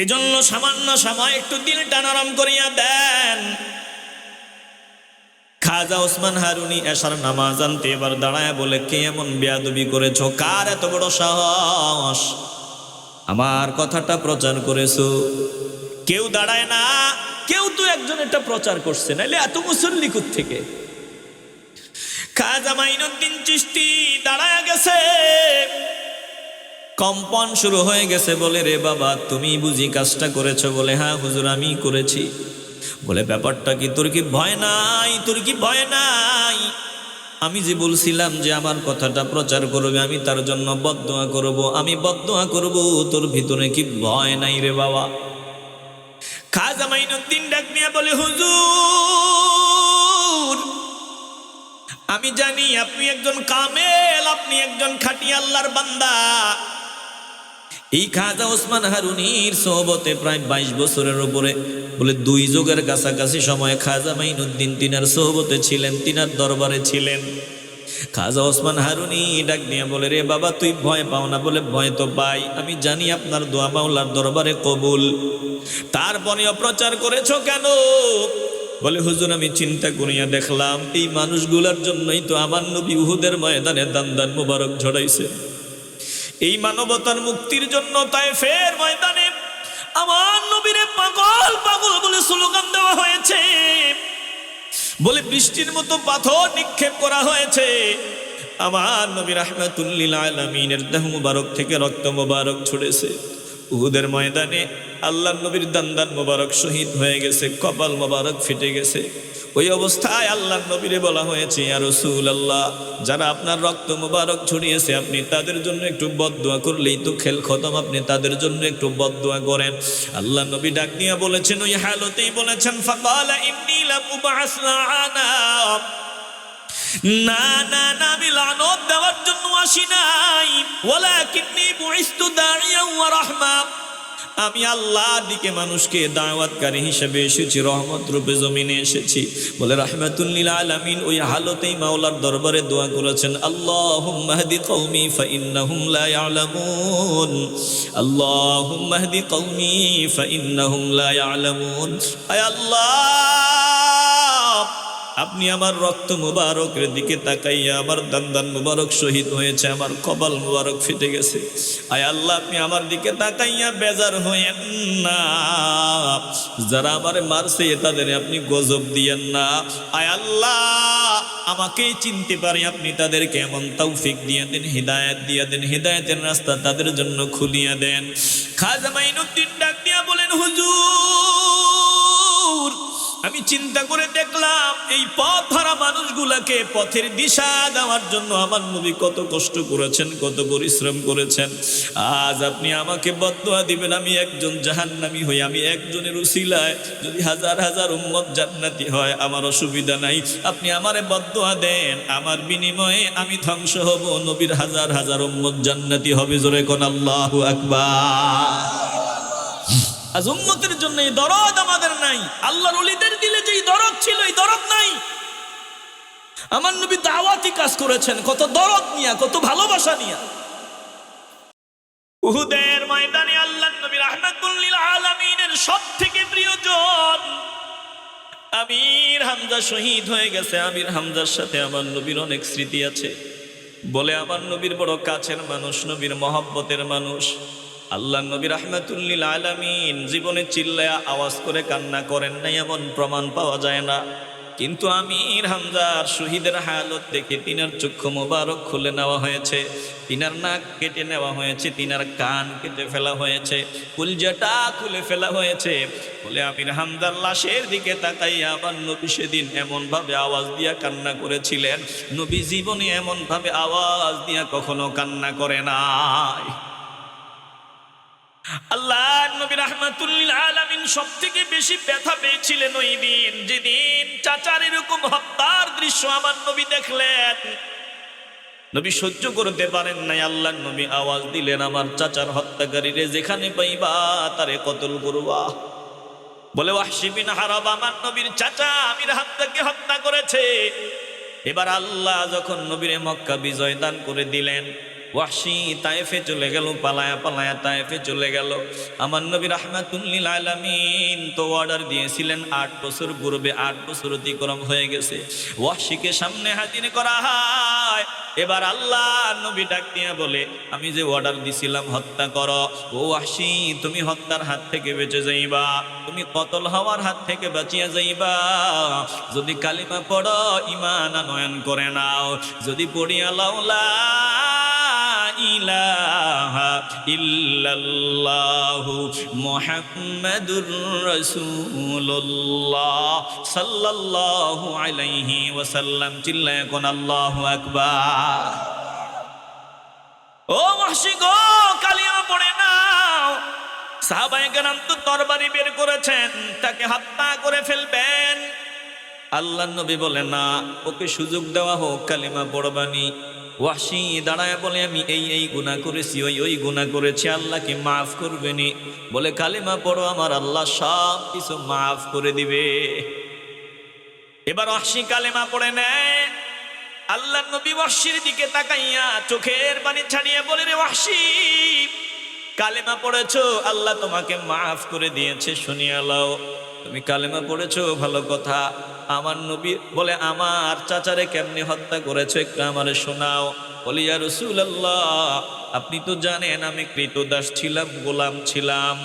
এজন্য সামান্য সময় একটু দিলটা নরম করিয়া দেন। খাজা ওসমান হারুনি এশার নামাজ আনতে এবার দাঁড়ায় বলে, কে এমন বেয়াদবি করেছো? কার এত বড় সাহস আমার কথাটা প্রচার করেছো? কেউ দাঁড়ায় না, কেউ তো একজন এটা প্রচার করছে, নাইলে এত মুসল্লি থেকে। খাজা মাইনুদ্দিন চিশতি দাঁড়ায় গেছে, কম্পন শুরু হয়ে গেছে। বলে, রে বাবা, তুমি বুঝি কাজটা করেছো? বলে, হ্যাঁ হুজুর, আমি করেছি। বলে, ব্যাপারটা কি? তোর কি ভয় নাই? তোর কি ভয় নাই? আমি যে বলছিলাম যে আমার কথাটা প্রচার করবে, আমি তার জন্য বদদোয়া করব, আমি বদদোয়া করব, তোর ভিতরে কি ভয় নাই রে বাবা? খাজা মাইনুদ্দিন ডাক নিয়ে বলে, হুজুর, আমি জানি আপনি একজন কামেল, আপনি একজন খাঁটি আল্লাহর বান্দা। এই খাজা ওসমান হারুনির সোহবতে প্রায় 22 বছরের উপরে, বলে 2 যুগের কাছাকাছি সময় খাজা মাইনুদ্দিন তিনার সোহবতে ছিলেন, তিনার দরবারে ছিলেন। খাজা ওসমান হারুনি ডাক নিয়ে বলে, রে বাবা, তুই ভয় পাও না? বলে, ভয় তো পাই, আমি জানি আপনার দোয়া মাওলার দরবারে কবুল, তারপরেও প্রচার করেছো কেন? বলে, হুজুর, আমি চিন্তা করিয়া দেখলাম, এই মানুষগুলোর জন্যই তো আমার নবী উহুদের ময়দানে দান মুবারক ঝরাইছে। এই মানবতার মুক্তির জন্য তায়েফের ময়দানে আমার নবীরে পাগল পাগল বলে স্লোগান দেওয়া হয়েছে, বলে বৃষ্টির মতো পাথর নিক্ষেপ করা হয়েছে। আমার নবী রাহমাতুল লিল আলামিনের দেহ মুবারক থেকে রক্ত মুবারক ছড়েছে। উহুদের ময়দানে আল্লাহর নবীর দান মুবারক শহীদ হয়ে গেছে, কপাল মুবারক ফেটে গেছে। ওই অবস্থায় আল্লাহর নবীরে বলা হয়েছে, ইয়া রাসূলুল্লাহ, যারা আপনার রক্ত মুবারক ছড়িয়েছে, আপনি তাদের জন্য একটু বদদোয়া করলেই তো খেল খতম, আপনি তাদের জন্য একটু বদদোয়া করেন। আল্লাহর নবী ডাক নিয়ে বলেছেন, ওই হালতেই বলেছেন, ফাকালা ইন্নী লাম উবআস লাআনা, না না না, আমি লানত দেওয়ার জন্য আসি নাই, ওয়ালাকিন্নী বুইসতু দাইয়া ওয়া রাহমা, আমি আল্লাহর দিকে মানুষকে দাওয়াতকারী হিসেবে এসেছি, রহমত রূপে জমিনে এসেছি। বলে রাহমাতুল লিল আলামিন ওই হালতেই মাওলার দরবারে দোয়া করেছেন, আল্লাহুম্মা হদি কওমি ফাইন্নাহুম লা ইয়ালামুন, আল্লাহুম্মা হদি কওমি ফাইন্নাহুম লা ইয়ালামুন। আয় আল্লাহ, আপনি আমার রক্ত মুবারকের দিকে তাকাইয়া, আমার দান্দান মুবারক শহীদ হয়েছে, আমার কপাল মুবারক ফেটে গেছে। আয় আল্লাহ, আপনি আমার দিকে তাকাইয়া বেজার হয়েন না, যারা আমারে মারছে তাদের আপনি গজব দিয়েন না। আয় আল্লাহ, আমাকেই চিনতে পারি আপনি তাদেরকে এমন তৌফিক দিয়ে দেন, হিদায়াত দিয়ে দেন, হিদায়াতের রাস্তা তাদের জন্য খুলিয়া দেন। খাজা মাইনুদ্দিন ডাক দিয়া বলেন, হুজুর, আমি চিন্তা করে দেখলাম এই পথ হারা মানুষগুলাকে পথের দিশা দেওয়ার জন্য আমার নবী কত কষ্ট করেছেন, কত পরিশ্রম করেছেন। আজ আপনি আমাকে বদদুয়া দিবেন, আমি একজন জাহান্নামী হই, আমি একজনের উসিলায় যদি হাজার হাজার উম্মত জান্নাতি হয় আমার অসুবিধা নাই। আপনি আমারে বদদুয়া দেন, আমার বিনিময়ে আমি ধ্বংস হব, নবীর হাজার হাজার উম্মত জান্নাতি হবে। জোরে কোন আল্লাহু আকবার। আজ উম্মতের জন্য এই দরদ আমাদের নাই, আল্লাহর ওলিদের দিলে যেই দরদ ছিল এই দরদ নাই। আমার নবী দাওয়াতি কাজ করেছেন কত দরদ নিয়া, কত ভালোবাসা নিয়া। উহুদের ময়দানে আল্লাহর নবী রাহমাতুল লিল আলামিনের সবথেকে প্রিয়জন আমির হামজা শহীদ হয়ে গেছে। আমির হামজার সাথে আমার নবীর অনেক স্মৃতি আছে। বলে আমার নবীর বড় কাছের মানুষ, নবীর মহব্বতের মানুষ। আল্লাহ নবী রাহমাতুল লিল আলামিন জীবনে চিল্লায়া আওয়াজ করে কান্না করেন নাই এমন প্রমাণ পাওয়া যায় না। কিন্তু আমির হামজার শহীদের হালত দেখে তিনার চক্ষু মোবারক খুলে নেওয়া হয়েছে, তিনার নাক কেটে নেওয়া হয়েছে, তিনার কান কেটে ফেলা হয়েছে, কলিজাটা খুলে ফেলা হয়েছে। বলে আমির হামজার লাশের দিকে তাকাইয়া আমার নবী সেদিন এমন ভাবে আওয়াজ দিয়া কান্না করেছিলেন, নবী জীবনে এমন ভাবে আওয়াজ দিয়া কখনো কান্না করে নাই। আল্লাহ নবী রাহমাতুল লিল আলামিন সবথেকে বেশি ব্যথা পেয়েছিলেন ওই দিন, যেদিন চাচার এরকম হত্যার দৃশ্য আমার নবী দেখলেন। নবী সহ্য করতে পারেন নাই। আল্লাহ নবী আওয়াজ দিলেন, আমার চাচার হত্যাকারীরে যেখানে পাইবা তারে কতল করবা। বলে ওয়াহশী বিন হারব আমার নবীর চাচা আমির হামজাকে হত্যা করেছে। এবার আল্লাহ যখন নবীরে মক্কা বিজয় দান করে দিলেন, ওয়াহশী তায়েফে চলে গেল, পালায়া পালায়া তায়েফে চলে গেল। আমার নবী রাহমাতুল লিল আলামিন তো অর্ডার দিয়েছিলেন 8 বছর পূর্বে, 8 বছর অতিক্রম হয়ে গেছে, ওয়াহশীকে সামনে হাজির করা হয়। এবার আল্লাহ নবী ডাক দিয়া বলে, আমি যে অর্ডার দিছিলাম হত্যা করো, ও ওয়াহশী তুমি হত্যার হাত থেকে বেঁচে যাইবা, তুমি কতল হওয়ার হাত থেকে বাঁচিয়া যাইবা। যদি কালিমা পড়ো, ঈমান আনয়ন করে নাও, যদি পড়িয়া লাউলা ইলাহা ইল্লাল্লাহু মুহাম্মাদুর রাসূলুল্লাহ সাল্লাল্লাহু আলাইহি ওয়াসাল্লাম চিল্লায় কোন আল্লাহু আকবার। ও ওয়াহশী গো, কালিমা পড়ে নাও। সাহাবায়ে কেরাম তো তরবারি বের করেছেন, তাকে হত্যা করে ফেলবেন। আল্লাহ নবী বলে না, ওকে সুযোগ দেওয়া হোক, কালিমা পড়বানি। ওয়াহশী দাঁড়ায় বলে, আমি এই গুনাহ করেছি, ওই গুনাহ করেছি, আল্লাহকে মাফ করবেনি। বলে কালিমা পড়ো, আমার আল্লাহ সব কিছু মাফ করে দিবে। এবার ওয়াহশী কালিমা পড়ে নেয়। আল্লাহ নবী ওয়াহশীর দিকে তাকাইয়া চোখের পানি ছাড়িয়ে বলে, রে ওয়াহশী, কালিমা পড়েছো, আল্লাহ তোমাকে মাফ করে দিয়েছে, শুনিয়া লও। তুমি কালেমা পড়েছো, ভালো কথা। আমার নবী বলে, আমার চাচারে কেমনে হত্যা করেছো একটু আমারে শোনাও। বলি, ইয়া রাসূলুল্লাহ, আপনি তো জানেন আমি কৃতদাস ছিলাম, গোলাম ছিলাম।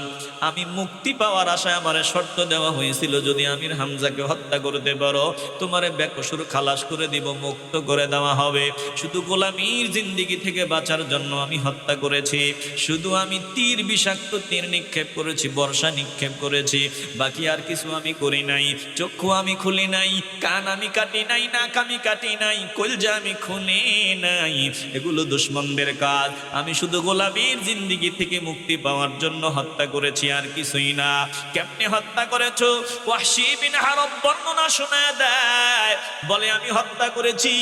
আমি মুক্তি পাওয়ার আশায় আমারে শর্ত দেওয়া হয়েছিল, যদি আমির হামজাকে হত্যা করতে পারো তোমারে বেকসুর খালাস করে দিব, মুক্ত করে দেওয়া হবে। শুধু গোলামীর জিন্দেগি থেকে বাঁচার জন্য আমি হত্যা করেছি। শুধু আমি তীর, বিষাক্ত তীর নিক্ষেপ করেছি, বর্ষা নিক্ষেপ করেছি, বাকি আর কিছু আমি করি নাই। চক্ষু আমি খুলি নাই, কান আমি কাটি নাই, নাক আমি কাটি নাই, কলজা আমি খুলি নাই। এগুলো দুশমনদের কাজ। আমি শুধু গোলামীর জিন্দেগি থেকে মুক্তি পাওয়ার জন্য হত্যা করেছি, আর কিছুই না। কেমনে হত্যা করেছো? ওয়াহশী বিন হারব বর্ণনা শোনায় দেয়, বলে আমি হত্যা করেছি।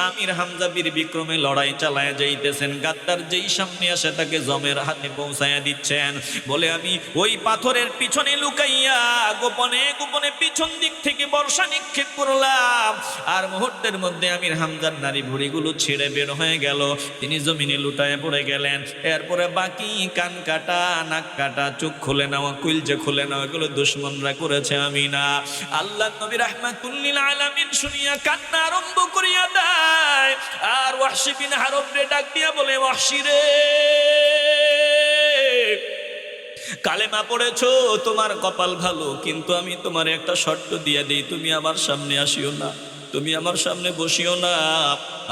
আমির হামজা বীর বিক্রমে লড়াই চালায় যাইতেছেন, গাদ্দার যেই সামনে আসে তাকে জমের হাতে পৌঁছায়া দিচ্ছেন। বলে আমি ওই পাথরের পিছনে লুকাইয়া গোপনে গোপনে পিছন দিক থেকে বর্ষা নিক্ষেপ করলাম, আর মুহূর্তের মধ্যে আমির হামজার নারী ভুড়িগুলো ছেড়ে বের হয়ে গেল, তিনি জমিনে লুটায় পড়ে গেলেন। এরপরে বাকি কান কাটা, নাক কাটা, চোখ খুলে নেওয়া, কুলজে খুলে নেওয়া, এগুলো দুশমনরা করেছে, আমি না। আল্লাহ নবী রাহমাতুল লিল আলামিন শুনিয়া কান্না আরম্ভ করিয়া দেয়, আর ওয়াহশী বিন হারব রে ডাক দিয়া বলে, ওয়াহশী রে, কালেমা পড়েছো, তোমার কপাল ভালো, কিন্তু আমি তোমার একটা শর্ত দিয়ে দিই, তুমি আমার সামনে আসিও না, তুমি আমার সামনে বসিও না।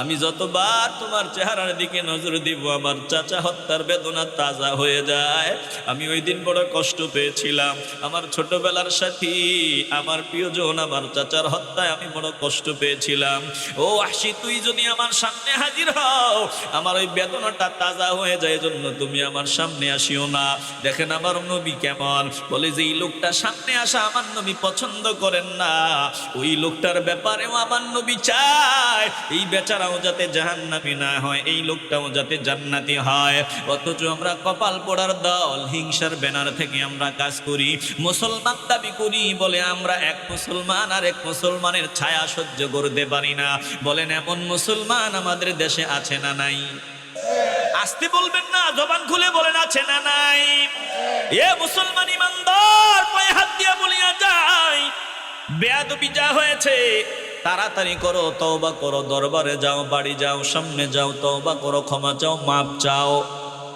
আমি যতবার তোমার চেহারার দিকে নজর দিব আমার চাচা হত্যার বেদনা তাজা হয়ে যায়। আমি ওই দিন বড় কষ্ট পেয়েছিলাম, আমার ছোটবেলার সাথী, আমার প্রিয়জন, আমার চাচার হত্যায় আমি বড় কষ্ট পেয়েছিলাম। ও ওয়াহশী, তুই যদি আমার সামনে হাজির হও আমার ওই বেদনাটা তাজা হয়ে যায়, জন্য তুমি আমার সামনে আসিও না। দেখেন আমার নবী কেমন, বলে যে এই লোকটা সামনে আসা আমার নবী পছন্দ করেন না, ওই লোকটার ব্যাপারেও আমার নবী চায় এই বেচারাও যাতে জাহান্নামী না হয়, এই লোকটাও যাতে জান্নাতি হয়। অথচ আমরা কপাল পোড়ার দল, হিংসার ব্যানার থেকে আমরা কাজ করি, মুসলমান দাবি করি, বলে আমরা এক মুসলমান আর এক মুসলমানের ছায়া সহ্য করতে পারি না। বলেন এমন মুসলমান আমাদের দেশে আছে না নাই? আসতে বলবেন না, জবান খুলে বলেন আছে না নাই? এ মুসলমান ইমানদার, পায়ে হাত দিয়া বলিয়া যায়, বেয়াদবি যা হয়েছে তাড়াতাড়ি করো, তওবা করো, দরবারে যাও, বাড়ি যাও, সামনে যাও, তওবা করো, ক্ষমা চাও, মাপ চাও।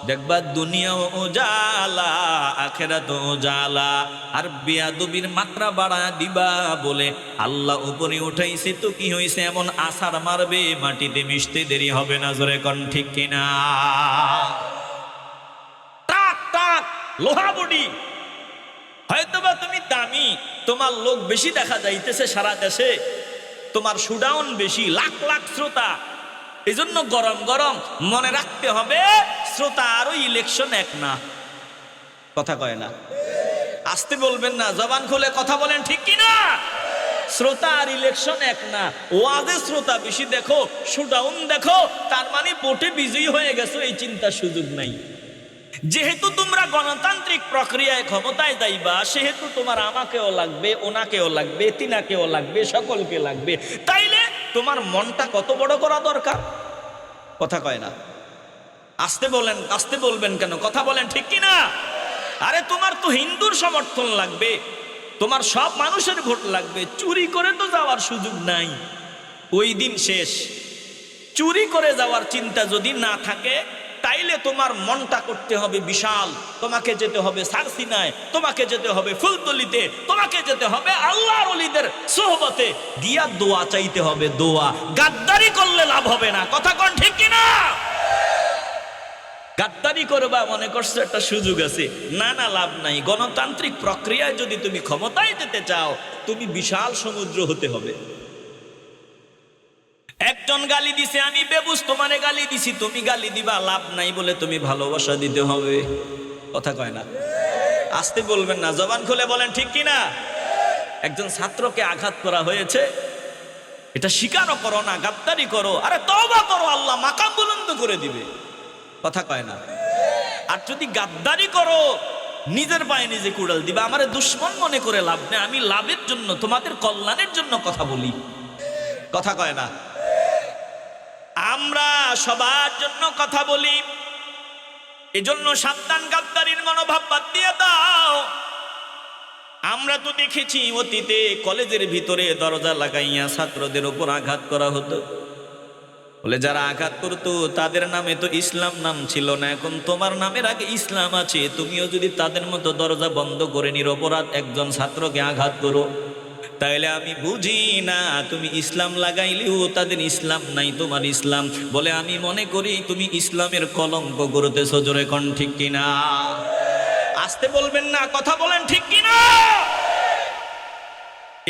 দেখবা দুনিয়াও উজালা, আখিরাতও উজালা। আর বেয়াদবির মাত্রা বাড়া দিবা বলে আল্লাহ উপরে উঠাইছে তো কি হইছে, এমন আছাড় মারবে মাটিতে মিশতে দেরি হবে না। জোরে কোন ঠিক কিনা? টাক টাক লোহা বডি, হয়তোবা তুমি দামি, তোমার লোক বেশি দেখা যাইতেছে সারা দেশে, তোমার সুডাউন বেশি, লাখ লাখ শ্রোতা, এজন্য গরম গরম মনে রাখতে হবে শ্রোতা আরো ইলেকশন এক না। কথা কয় না? আসতে বলবেন না, জবান খুলে কথা বলেন ঠিক কিনা? শ্রোতা আর ইলেকশন এক না। ওয়াজে শ্রোতা বেশি দেখো, সুডাউন দেখো, তার মানে ভোটে বিজয়ী হয়ে গেছো, এই চিন্তার সুযোগ নাই। যেহেতু তোমরা গণতান্ত্রিক প্রক্রিয়ায় ক্ষমতায় যাইবা, সেহেতু তোমার আমাকেও লাগবে, ওনাকেও লাগবে, তিনাকেও লাগবে, সকলকে লাগবে। তাইলে তোমার মনটা কত বড় করা দরকার? কথা কয় না? আসতে বলেন, আসতে বলবেন কেন? কথা বলেন ঠিক কিনা? আরে তোমার তো হিন্দুর সমর্থন লাগবে, তোমার সব মানুষের ভোট লাগবে। চুরি করে তো যাওয়ার সুযোগ নাই, ওই দিন শেষ। চুরি করে যাওয়ার চিন্তা যদি না থাকে, তাইলে তোমার মনটা করতে হবে বিশাল। তোমাকে যেতে হবে সারসিনায়, তোমাকে যেতে হবে ফুলতলিতে, তোমাকে যেতে হবে আল্লাহর ওলিদের সোহবতে গিয়া দোয়া চাইতে হবে। দোয়া, গাদ্দারি করলে লাভ হবে না। কথা কোন ঠিক কিনা? গাদ্দারি করবা মনে করছো একটা সুযোগ আছে, না না, লাভ নাই। গণতান্ত্রিক প্রক্রিয়ায় যদি তুমি ক্ষমতায় যেতে চাও, তুমি বিশাল সমুদ্র হতে হবে। একজন গালি দিছে, আমি বেবুস তোমারে গালি দিছি, তুমি গালি দিবা, লাভ নাই বলে তুমি ভালোবাসা দিতে হবে। কথা কয় না? আসতে বলবেন না, জবান খুলে বলেন ঠিক কিনা? একজন ছাত্রকে আঘাত করা হয়েছে, এটা স্বীকারও করো না, গাদ্দারি করো, আরে তওবা করো, আল্লাহ মাকাম বুলন্দ করে দিবে। কথা কয় না? আর যদি গাদ্দারি করো, নিজের পায়ে নিজে কুড়াল দিবা। আমারে দুশ্মন মনে করে লাভ নেই, আমি লাভের জন্য, তোমাদের কল্যাণের জন্য কথা বলি। কথা কয় না? আমরা সবার জন্য কথা বলি, এজন্য সাবধান, গাদ্দারির মনোভাব বাদ দিয়ে দাও। আমরা তো দেখেছি অতীতে কলেজের ভিতরে দরজা লাগাইয়া ছাত্রদের উপর আঘাত করা হতো। বলে যারা আঘাত করতো তাদের নামে তো ইসলাম নাম ছিল না, এখন তোমার নামের আগে ইসলাম আছে। তুমিও যদি তাদের মতো দরজা বন্ধ করে নিরপরাধ একজন ছাত্রকে আঘাত করো, তাইলে আমি বুঝি না, তুমি ইসলাম লাগাইলেও তাদের ইসলাম নাই, তোমার ইসলাম। বলে আমি মনে করি তুমি ইসলামের কলঙ্ক করতেছো। জোরে কোন ঠিক কিনা? আসতে বলবেন না, কথা বলেন ঠিক কিনা?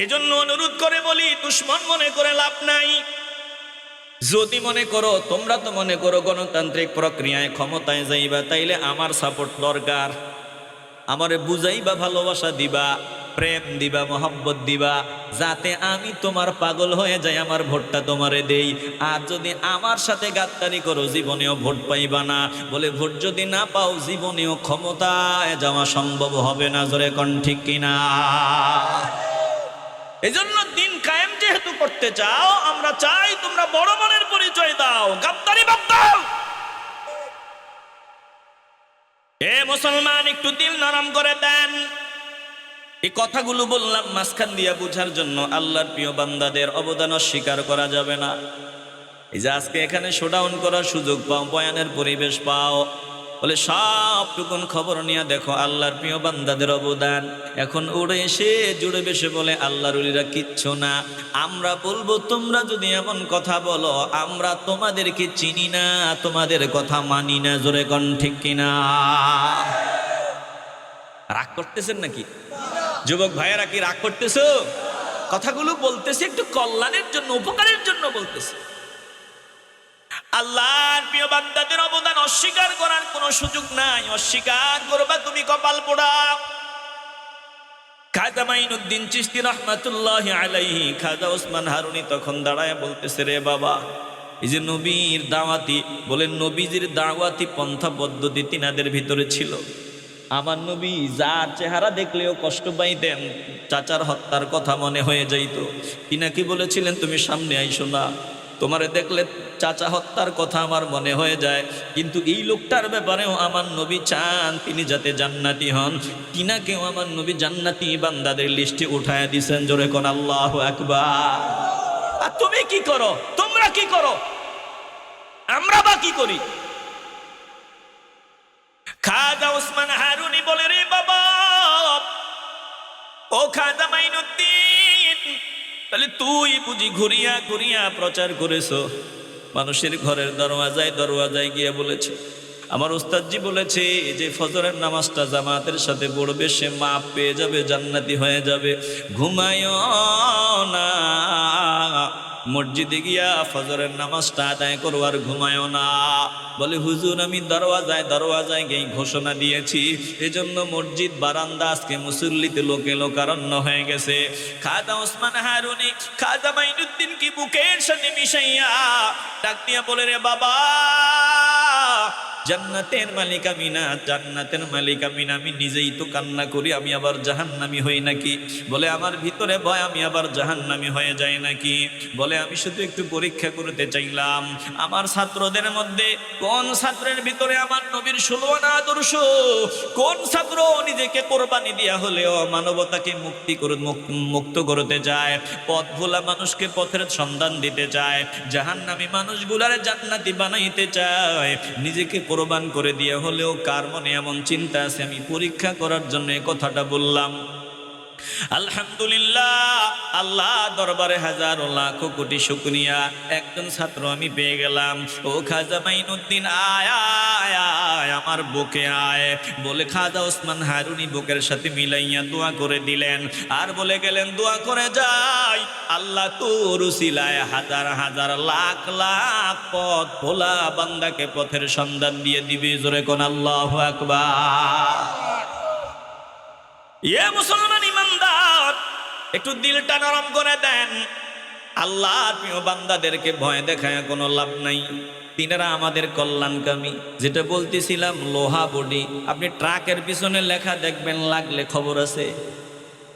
এজন্য অনুরোধ করে বলি, দুশ্মন মনে করে লাভ নাই। যদি মনে করো, তোমরা তো মনে করো গণতান্ত্রিক প্রক্রিয়ায় ক্ষমতায় যাইবা, তাইলে আমার সাপোর্ট দরকার। আমারে বুঝাইবা, ভালোবাসা দিবা, প্রেম দিবা, মহব্বত দিবা, যাতে আমি তোমার পাগল হয়ে যাই, আমার ভোটটা তোমারে দেই। আর যদি আমার সাথে গাদ্দারি করো, জীবনেও ভোট পাইবা না। বলে ভোট যদি না পাও, জীবনেও ক্ষমতায় যাওয়া সম্ভব হবে না। জোরে কোন ঠিক কিনা? এজন্য দিন কায়েম যেহেতু করতে চাও, আমরা চাই তোমরা বড় মনের পরিচয় দাও, গাদ্দারি বাদ দাও। এ মুসলমান, একটু দিল নরম করে দেন। এই কথাগুলো বললাম মাঝখান দিয়ে বুঝার জন্য। আল্লাহর প্রিয় বান্দাদের অবদান অস্বীকার করা যাবে না। এই যে আজকে এখানে শোডাউন করার সুযোগ পাও, বয়ানের পরিবেশ পাও, বলে সবটুকুন খবর নিয়ে দেখো আল্লাহর প্রিয় বান্দাদের অবদান। এখন উড়ে এসে জুড়ে বেশে বলে আল্লাহর ওলিরা কিচ্ছু না। আমরা বলবো, তোমরা যদি এমন কথা বলো, আমরা তোমাদেরকে চিনি না, তোমাদের কথা মানি না। জোরে কোন ঠিক কিনা? রাগ করতেছেন নাকি যুবক ভাইয়েরা? কি রাগ করতেছো? কথাগুলো বলতেছে একটু কল্যাণের জন্য, উপকারের জন্য বলতেছে। আল্লাহর প্রিয় বান্দাদের অবদান অস্বীকার করার কোনো সুযোগ নাই। অস্বীকার করবা তুমি কপাল পোড়া। খাজা মাইনুদ্দিন চিশতি রাহমাতুল্লাহি আলাইহি, খাজা ওসমান হারুনি তখন দাঁড়ায় বলতেছে, রে বাবা, এই যে নবীর দাওয়াতি, বলেন নবীজির দাওয়াতি পন্থা পদ্ধতি তিনাদের ভিতরে ছিল। আমার নবী যার চেহারা দেখলেও কষ্ট পাইতেন, চাচার হত্যার কথা মনে হয়ে যাইত। তিনা কি বলেছিলেন, তুমি সামনে আইসো না, তোমারে দেখলে চাচা হত্যার কথা আমার মনে হয়ে যায়। কিন্তু এই লোকটার ব্যাপারেও আমার নবী চান তিনি যাতে জান্নাতি হন। তিনাকেও আমার নবী জান্নাতি বান্দাদের লিস্টে উঠায় দিছেন। জোরে কোন আল্লাহু আকবার। আর তুমি কি করো, তোমরা কি করো, আমরা বা কি করি? খাজা ওসমান হারুনি বলে, রে বাবা, ও খাজা মাইনুদ্দিন, তাহলে তুই বুঝি ঘুরিয়া ঘুরিয়া প্রচার করেছ, মানুষের ঘরের দরওয়াজায় দরওয়াজায় গিয়ে বলেছে, আমার উস্তাদজি বলেছে যে ফজরের নামাজটা জামাতের সাথে পড়বে সে মাপ পেয়ে যাবে, জান্নাতি হয়ে যাবে। ঘুমায়ও না, মসজিদে গিয়া ফজরের নামাজটা আদায় করো, আর ঘুমায়ও না। বলে হুজুর, আমি দরওয়াজায় দরওয়াজায় গিয়ে ঘোষণা দিয়েছি, এজন্য মসজিদ বারান্দা আজকে মুসল্লিতে লোকে লোকারণ্য হয়ে গেছে। খাজা ওসমান হারুনি খাজা মাইনুদ্দিন কি বুকের সাথে মিশাইয়া ডাক দিয়া বলে, রে বাবা, জান্নাতের মালিক আমি না, জান্নাতের মালিক আমি না, আমি নিজেই তো কান্না করি, আমি আবার জাহান্নামী হই নাকি? বলে আমার ভিতরে ভয়, আমি আবার জাহান্নামী হয়ে যাই নাকি? বলে আমি শুধু একটু পরীক্ষা করতে চাইলাম, আমার ছাত্রদের মধ্যে কোন ছাত্রের ভিতরে আমার নবীর ষোলনা আদর্শ, কোন ছাত্র নিজেকে কোরবানি দিয়া হলেও মানবতাকে মুক্ত করতে চায়, পথ ভোলা মানুষকে পথের সন্ধান দিতে চায়, জাহান্নামী মানুষগুলারে জান্নাতি বানাইতে চায়, নিজেকে কোরবান করে দিয়ে হলেও কার মনে এমন চিন্তা আছে, আমি পরীক্ষা করার জন্য এই কথাটা বললাম। আলহামদুলিল্লাহ, আল্লাহ দরবারে হাজারো লাখো কোটি শুকরিয়া, একজন ছাত্র আমি পেয়ে গেলাম। ও খাজা মাইনুদ্দিন, আয় আয় আয়, আমার বুকে আয়। বলে খাজা ওসমান হারুনি বুকের সাথে মিলাইয়া দোয়া করে দিলেন, আর বলে গেলেন, দোয়া করে যাই, আল্লাহ তোর উসিলায় হাজার হাজার লাখ লাখ পথ ভোলা বান্দাকে পথের সন্ধান দিয়ে দিবি। জোরে কোন আল্লাহু আকবার। এ মুসলমান ইমানদার, একটু দিলটা নরম করে দেন। আল্লাহর প্রিয় বান্দাদেরকে ভয় দেখায় কোনো লাভ নাই, তিনারা আমাদের কল্যাণকামী। যেটা বলতেছিলাম, লোহা বডি, আপনি ট্রাকের পিছনে লেখা দেখবেন লাগলে খবর আছে,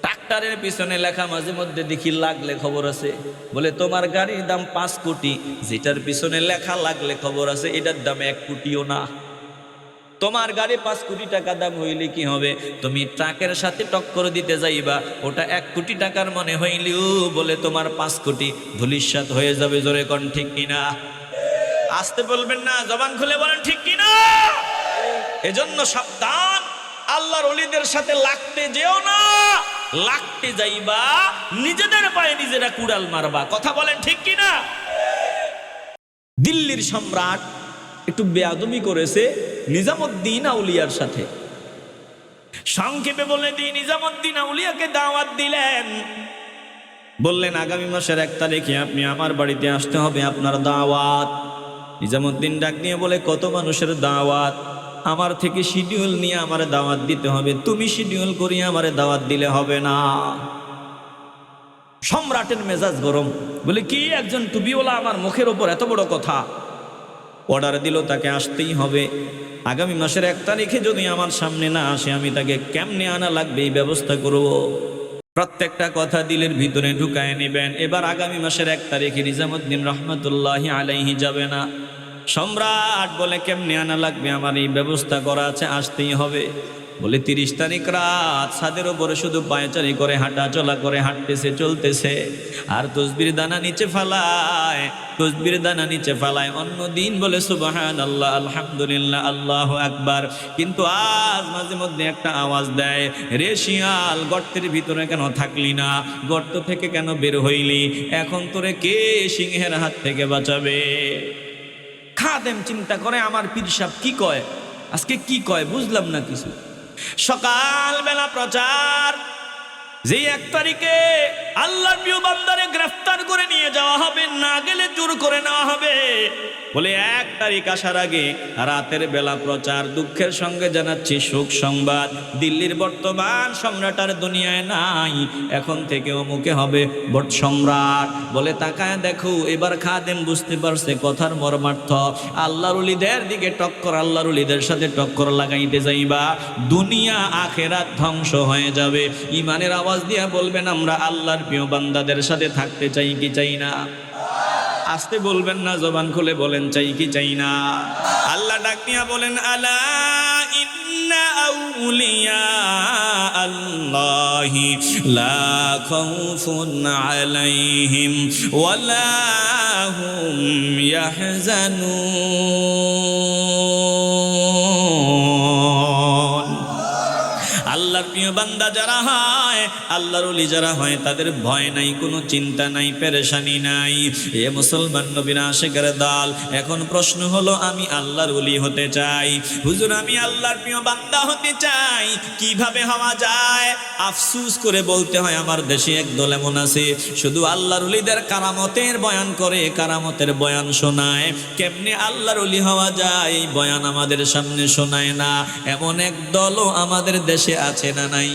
ট্রাক্টরের পিছনে লেখা মাঝে মধ্যে দেখি লাগলে খবর আছে। বলে তোমার গাড়ির দাম 5 কোটি, যেটার পিছনে লেখা লাগলে খবর আছে এটার দাম 1 কোটিও না। তোমার গাড়ি 5 কোটি টাকা দাম হইলে কি হবে, তুমি ট্রাকের সাথে টক্কর দিতে যাইবা, ওটা 1 কোটি টাকার মনে হইলেও বলে তোমার 5 কোটি ধুলিস্যাৎ হয়ে যাবে। জোরে কোন ঠিক কিনা? আসতে বলবেন না, জবান খুলে বলেন ঠিক কিনা। এজন্য সাবধান, আল্লাহর ওলিদের সাথে লাগতে যেও না, লাগতে যাইবা নিজেদের পায়ে নিজেরা কুড়াল মারবা। কথা বলেন ঠিক কিনা? দিল্লির সম্রাট একটু বেয়াদবি করেছে নিজামুদ্দিন আউলিয়ার সাথে। সংক্ষেপে বলে দিই, নিজামুদ্দিন আউলিয়াকে দাওয়াত দিলেন, বললেন আগামী মাসের 1 তারিখে আপনি আমার বাড়িতে আসতে হবে, আপনার দাওয়াত। নিজামুদ্দিন ডাক নিয়ে বলে, কত মানুষের দাওয়াত? আমার থেকে শিডিউল নিয়ে আমার দাওয়াত দিতে হবে, তুমি শিডিউল করিয়ে আমার দাওয়াত দিলে হবে না। সম্রাটের মেজাজ গরম, বলে কি একজন টুপিওয়ালা আমার মুখের ওপর এত বড় কথা। অর্ডার দিল তাকে আসতেই হবে। আগামী মাসের 1 তারিখে যদি আমার সামনে না আসে, আমি তাকে কেমনে আনা লাগবে এই ব্যবস্থা করব। প্রত্যেকটা কথা দিলের ভিতরে ঢুকায় নেবেন। এবার আগামী মাসের 1 তারিখে নিজামুদ্দিন রহমতুল্লাহি আলাইহি যাবে না। সম্রাট বলে, কেমনে আনা লাগবে? আমার এই ব্যবস্থা করা আছে, আসতেই হবে। বলে 30 তারিখ রাত ছাদের উপরে শুধু পায়চারি করে হাঁটা চলা করে হাঁটতেছে, চলতেছে, আর তসবির দানা নিচে ফালায়, তসবির দানা নিচে ফালায়। অন্য দিন বলে সুবহানাল্লাহ, আলহামদুলিল্লাহ, আল্লাহু আকবার। কিন্তু আজ মাঝে মধ্যে একটা আওয়াজ দেয়, রে শিয়াল, গর্তের ভিতরে কেন থাকলি না? গর্ত থেকে কেন বের হইলি? এখন তোরে কে সিংহের হাত থেকে বাঁচাবে? খাদেম চিন্তা করে, আমার পীর সাহেব কি কয়, আজকে কি কয় বুঝলাম না কিছু। সকালবেলা প্রচার, যে 1 তারিখে আল্লাহর প্রিয় বান্দারে গ্রেফতার করে নিয়ে যাওয়া হবে, না গেলে জোর করে নেওয়া হবে। বলে 1 তারিখ আসার আগে রাতের বেলা প্রচার। দুঃখের সঙ্গে জানাচ্ছি শোক সংবাদ, দিল্লির বর্তমান সম্রাট আর দুনিয়ায় নাই, এখন থেকে অমুকে হবে বট সম্রাট। বলে তাকায় দেখো, এবার খাদেম বুঝতে পারছে কথার মর্মার্থ। আল্লাহর ওলিদের দিকে টক্কর, আল্লাহর ওলিদের সাথে টক্কর লাগাইতে যাইবা, দুনিয়া আখেরাত ধ্বংস হয়ে যাবে। ইমানের আওয়াজ দিয়া বলবেন, আমরা আল্লাহর প্রিয় বান্দাদের সাথে থাকতে চাই কি চাই না? আসতে বলবেন না, জবান খুলে বলেন, চাই কি চাই না? আল্লাহ ডাক দিয়া বলেন, আলা ইন্না আউলিয়া আল্লাহি লা খাউফুন আলাইহিম ওয়ালা হুম ইয়াহজানুন। আল্লাহর প্রিয় বান্দা যারা হয়, আল্লাহর ওলি যারা হয়, তাদের ভয় নাই, কোনো চিন্তা নাই, পেরেশানি নাই। এ মুসলমান নবীর আশিকের দল, এখন প্রশ্ন হলো, আমি আল্লাহর ওলি হতে চাই, হুজুর আমি আল্লাহর প্রিয় বান্দা হতে চাই, কিভাবে হওয়া যায়? আফসুস করে বলতে হয়, আমার দেশে একদল এমন আছে, শুধু আল্লাহর ওলিদের কারামতের বয়ান করে, কারামতের বয়ান শোনায়। কেমনে আল্লাহর ওলি হওয়া যায় এই বয়ান আমাদের সামনে শোনায় না। এমন এক দলও আমাদের দেশে আছে না নাই?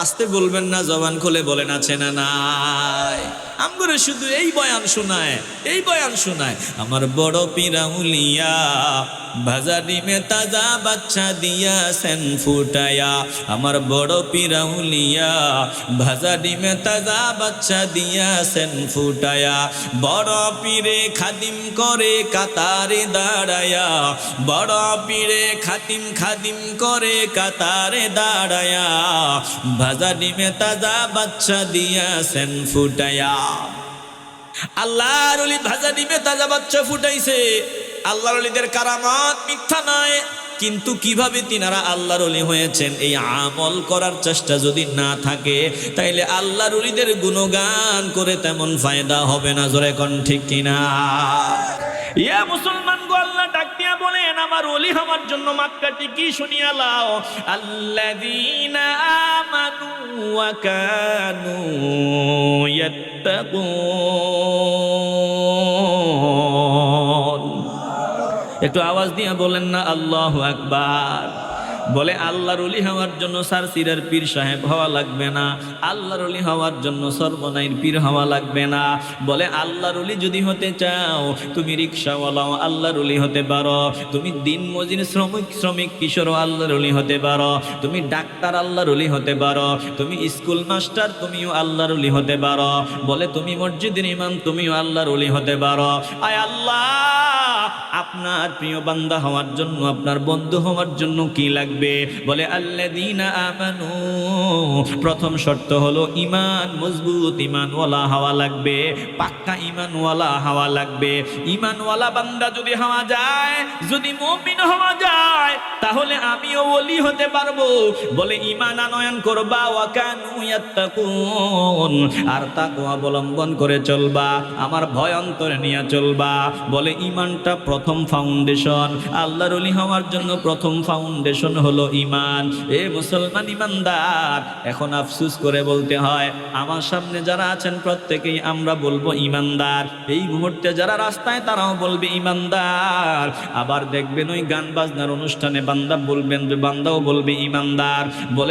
আসতে বলবেন না, জবান খুলে বলেন, আছে না নাই? আমগরে শুধু এই বয়ান শোনায়, এই বয়ান শোনায়। আমার বড় পীরাউলিয়া ভাজা ডিমে তাজা বাচ্চা দিয়াছেন ফুটায়া, আমার বড় পীরাউলিয়া ভাজা ডিমে তাজা বাচ্চা দিয়াছেন ফুটায়া। বড় পীরে খাদিম করে কাতারে দাঁড়ায়া, বড় পীরে খাদিম করে কাতারে দাঁড়ায়া, ভাজা ডিমে তাজা বাচ্চা দিয়াছেন ফুটায়া। আল্লাহর ওলি ভাজা ডিমে তাজা বাচ্চা ফুটাইছে। আল্লাহর ওলিদের কারামত মিথ্যা নয়, কিন্তু কিভাবে তিনারা আল্লাহর ওলি হয়েছেন এই আমল করার চেষ্টা যদি না থাকে, তাইলে আল্লাহর ওলিদের গুণগান করে তেমন ফায়দা হবে না। জোরে কোন ঠিক কিনা? ইয়া মুসলমান গো, আল্লাহ ডাক দিয়া বলেন, আমার ওলি হওয়ার জন্য মাক্কাটি কি শুনিয়া লাও, আল্লাযীনা আমানু ওয়া কানু ইয়াত্তাকুন। একটু আওয়াজ দিয়ে বলেন না আল্লাহু আকবার। বলে আল্লাহর ওলি হওয়ার জন্য সারসিরার পীর সাহেব হওয়া লাগবে না, আল্লাহর ওলি হওয়ার জন্য সর্বনাইর পীর হওয়া লাগবে না। বলে আল্লাহর ওলি যদি হতে চাও, তুমি রিকশাওয়ালাও আল্লাহর ওলি হতে পারো, তুমি দিন মজুর শ্রমিক কিশোরও আল্লাহর ওলি হতে পারো, তুমি ডাক্তার আল্লাহর ওলি হতে পারো, তুমি স্কুল মাস্টার তুমিও আল্লাহর ওলি হতে পারো। বলে তুমি মসজিদের ইমাম তুমিও আল্লাহর ওলি হতে পারো। আয় আল্লাহ, আপনার প্রিয় বান্দা হওয়ার জন্য, আপনার বন্ধু হওয়ার জন্য কি লাগবে? বলে আল্লাযীনা আমানু, প্রথম শর্ত হলো ঈমান, মজবুত ঈমানওয়ালা হওয়া লাগবে, পাক্কা ঈমানওয়ালা হওয়া লাগবে। ঈমানওয়ালা বান্দা যদি হওয়া যায়, যদি মুমিন হওয়া যায়, তাহলে আমিও ওলি হতে পারবো। বলে ঈমান আনয়ন করবা, ওয়া কানু ইয়াত্তাকুন, আর তাকওয়া অবলম্বন করে চলবা, আমার ভয় অন্তরে নিয়ে চলবা। বলে ঈমানটা একটা প্রথম ফাউন্ডেশন। আল্লাহর ওলি হওয়ার জন্য প্রথম ফাউন্ডেশন হলো ঈমান। এ মুসলমান ঈমানদার, এখন আফসোস করে বলতে হয় আমার সামনে যারা আছেন প্রত্যেকেই আমরা বলবো ঈমানদার, এই মুহূর্তে যারা রাস্তায় তারাও বলবে ঈমানদার। আবার দেখবেন ওই গান বাজনার অনুষ্ঠানে বান্দা বলবেন, বান্দাও বলবে ঈমানদার বলে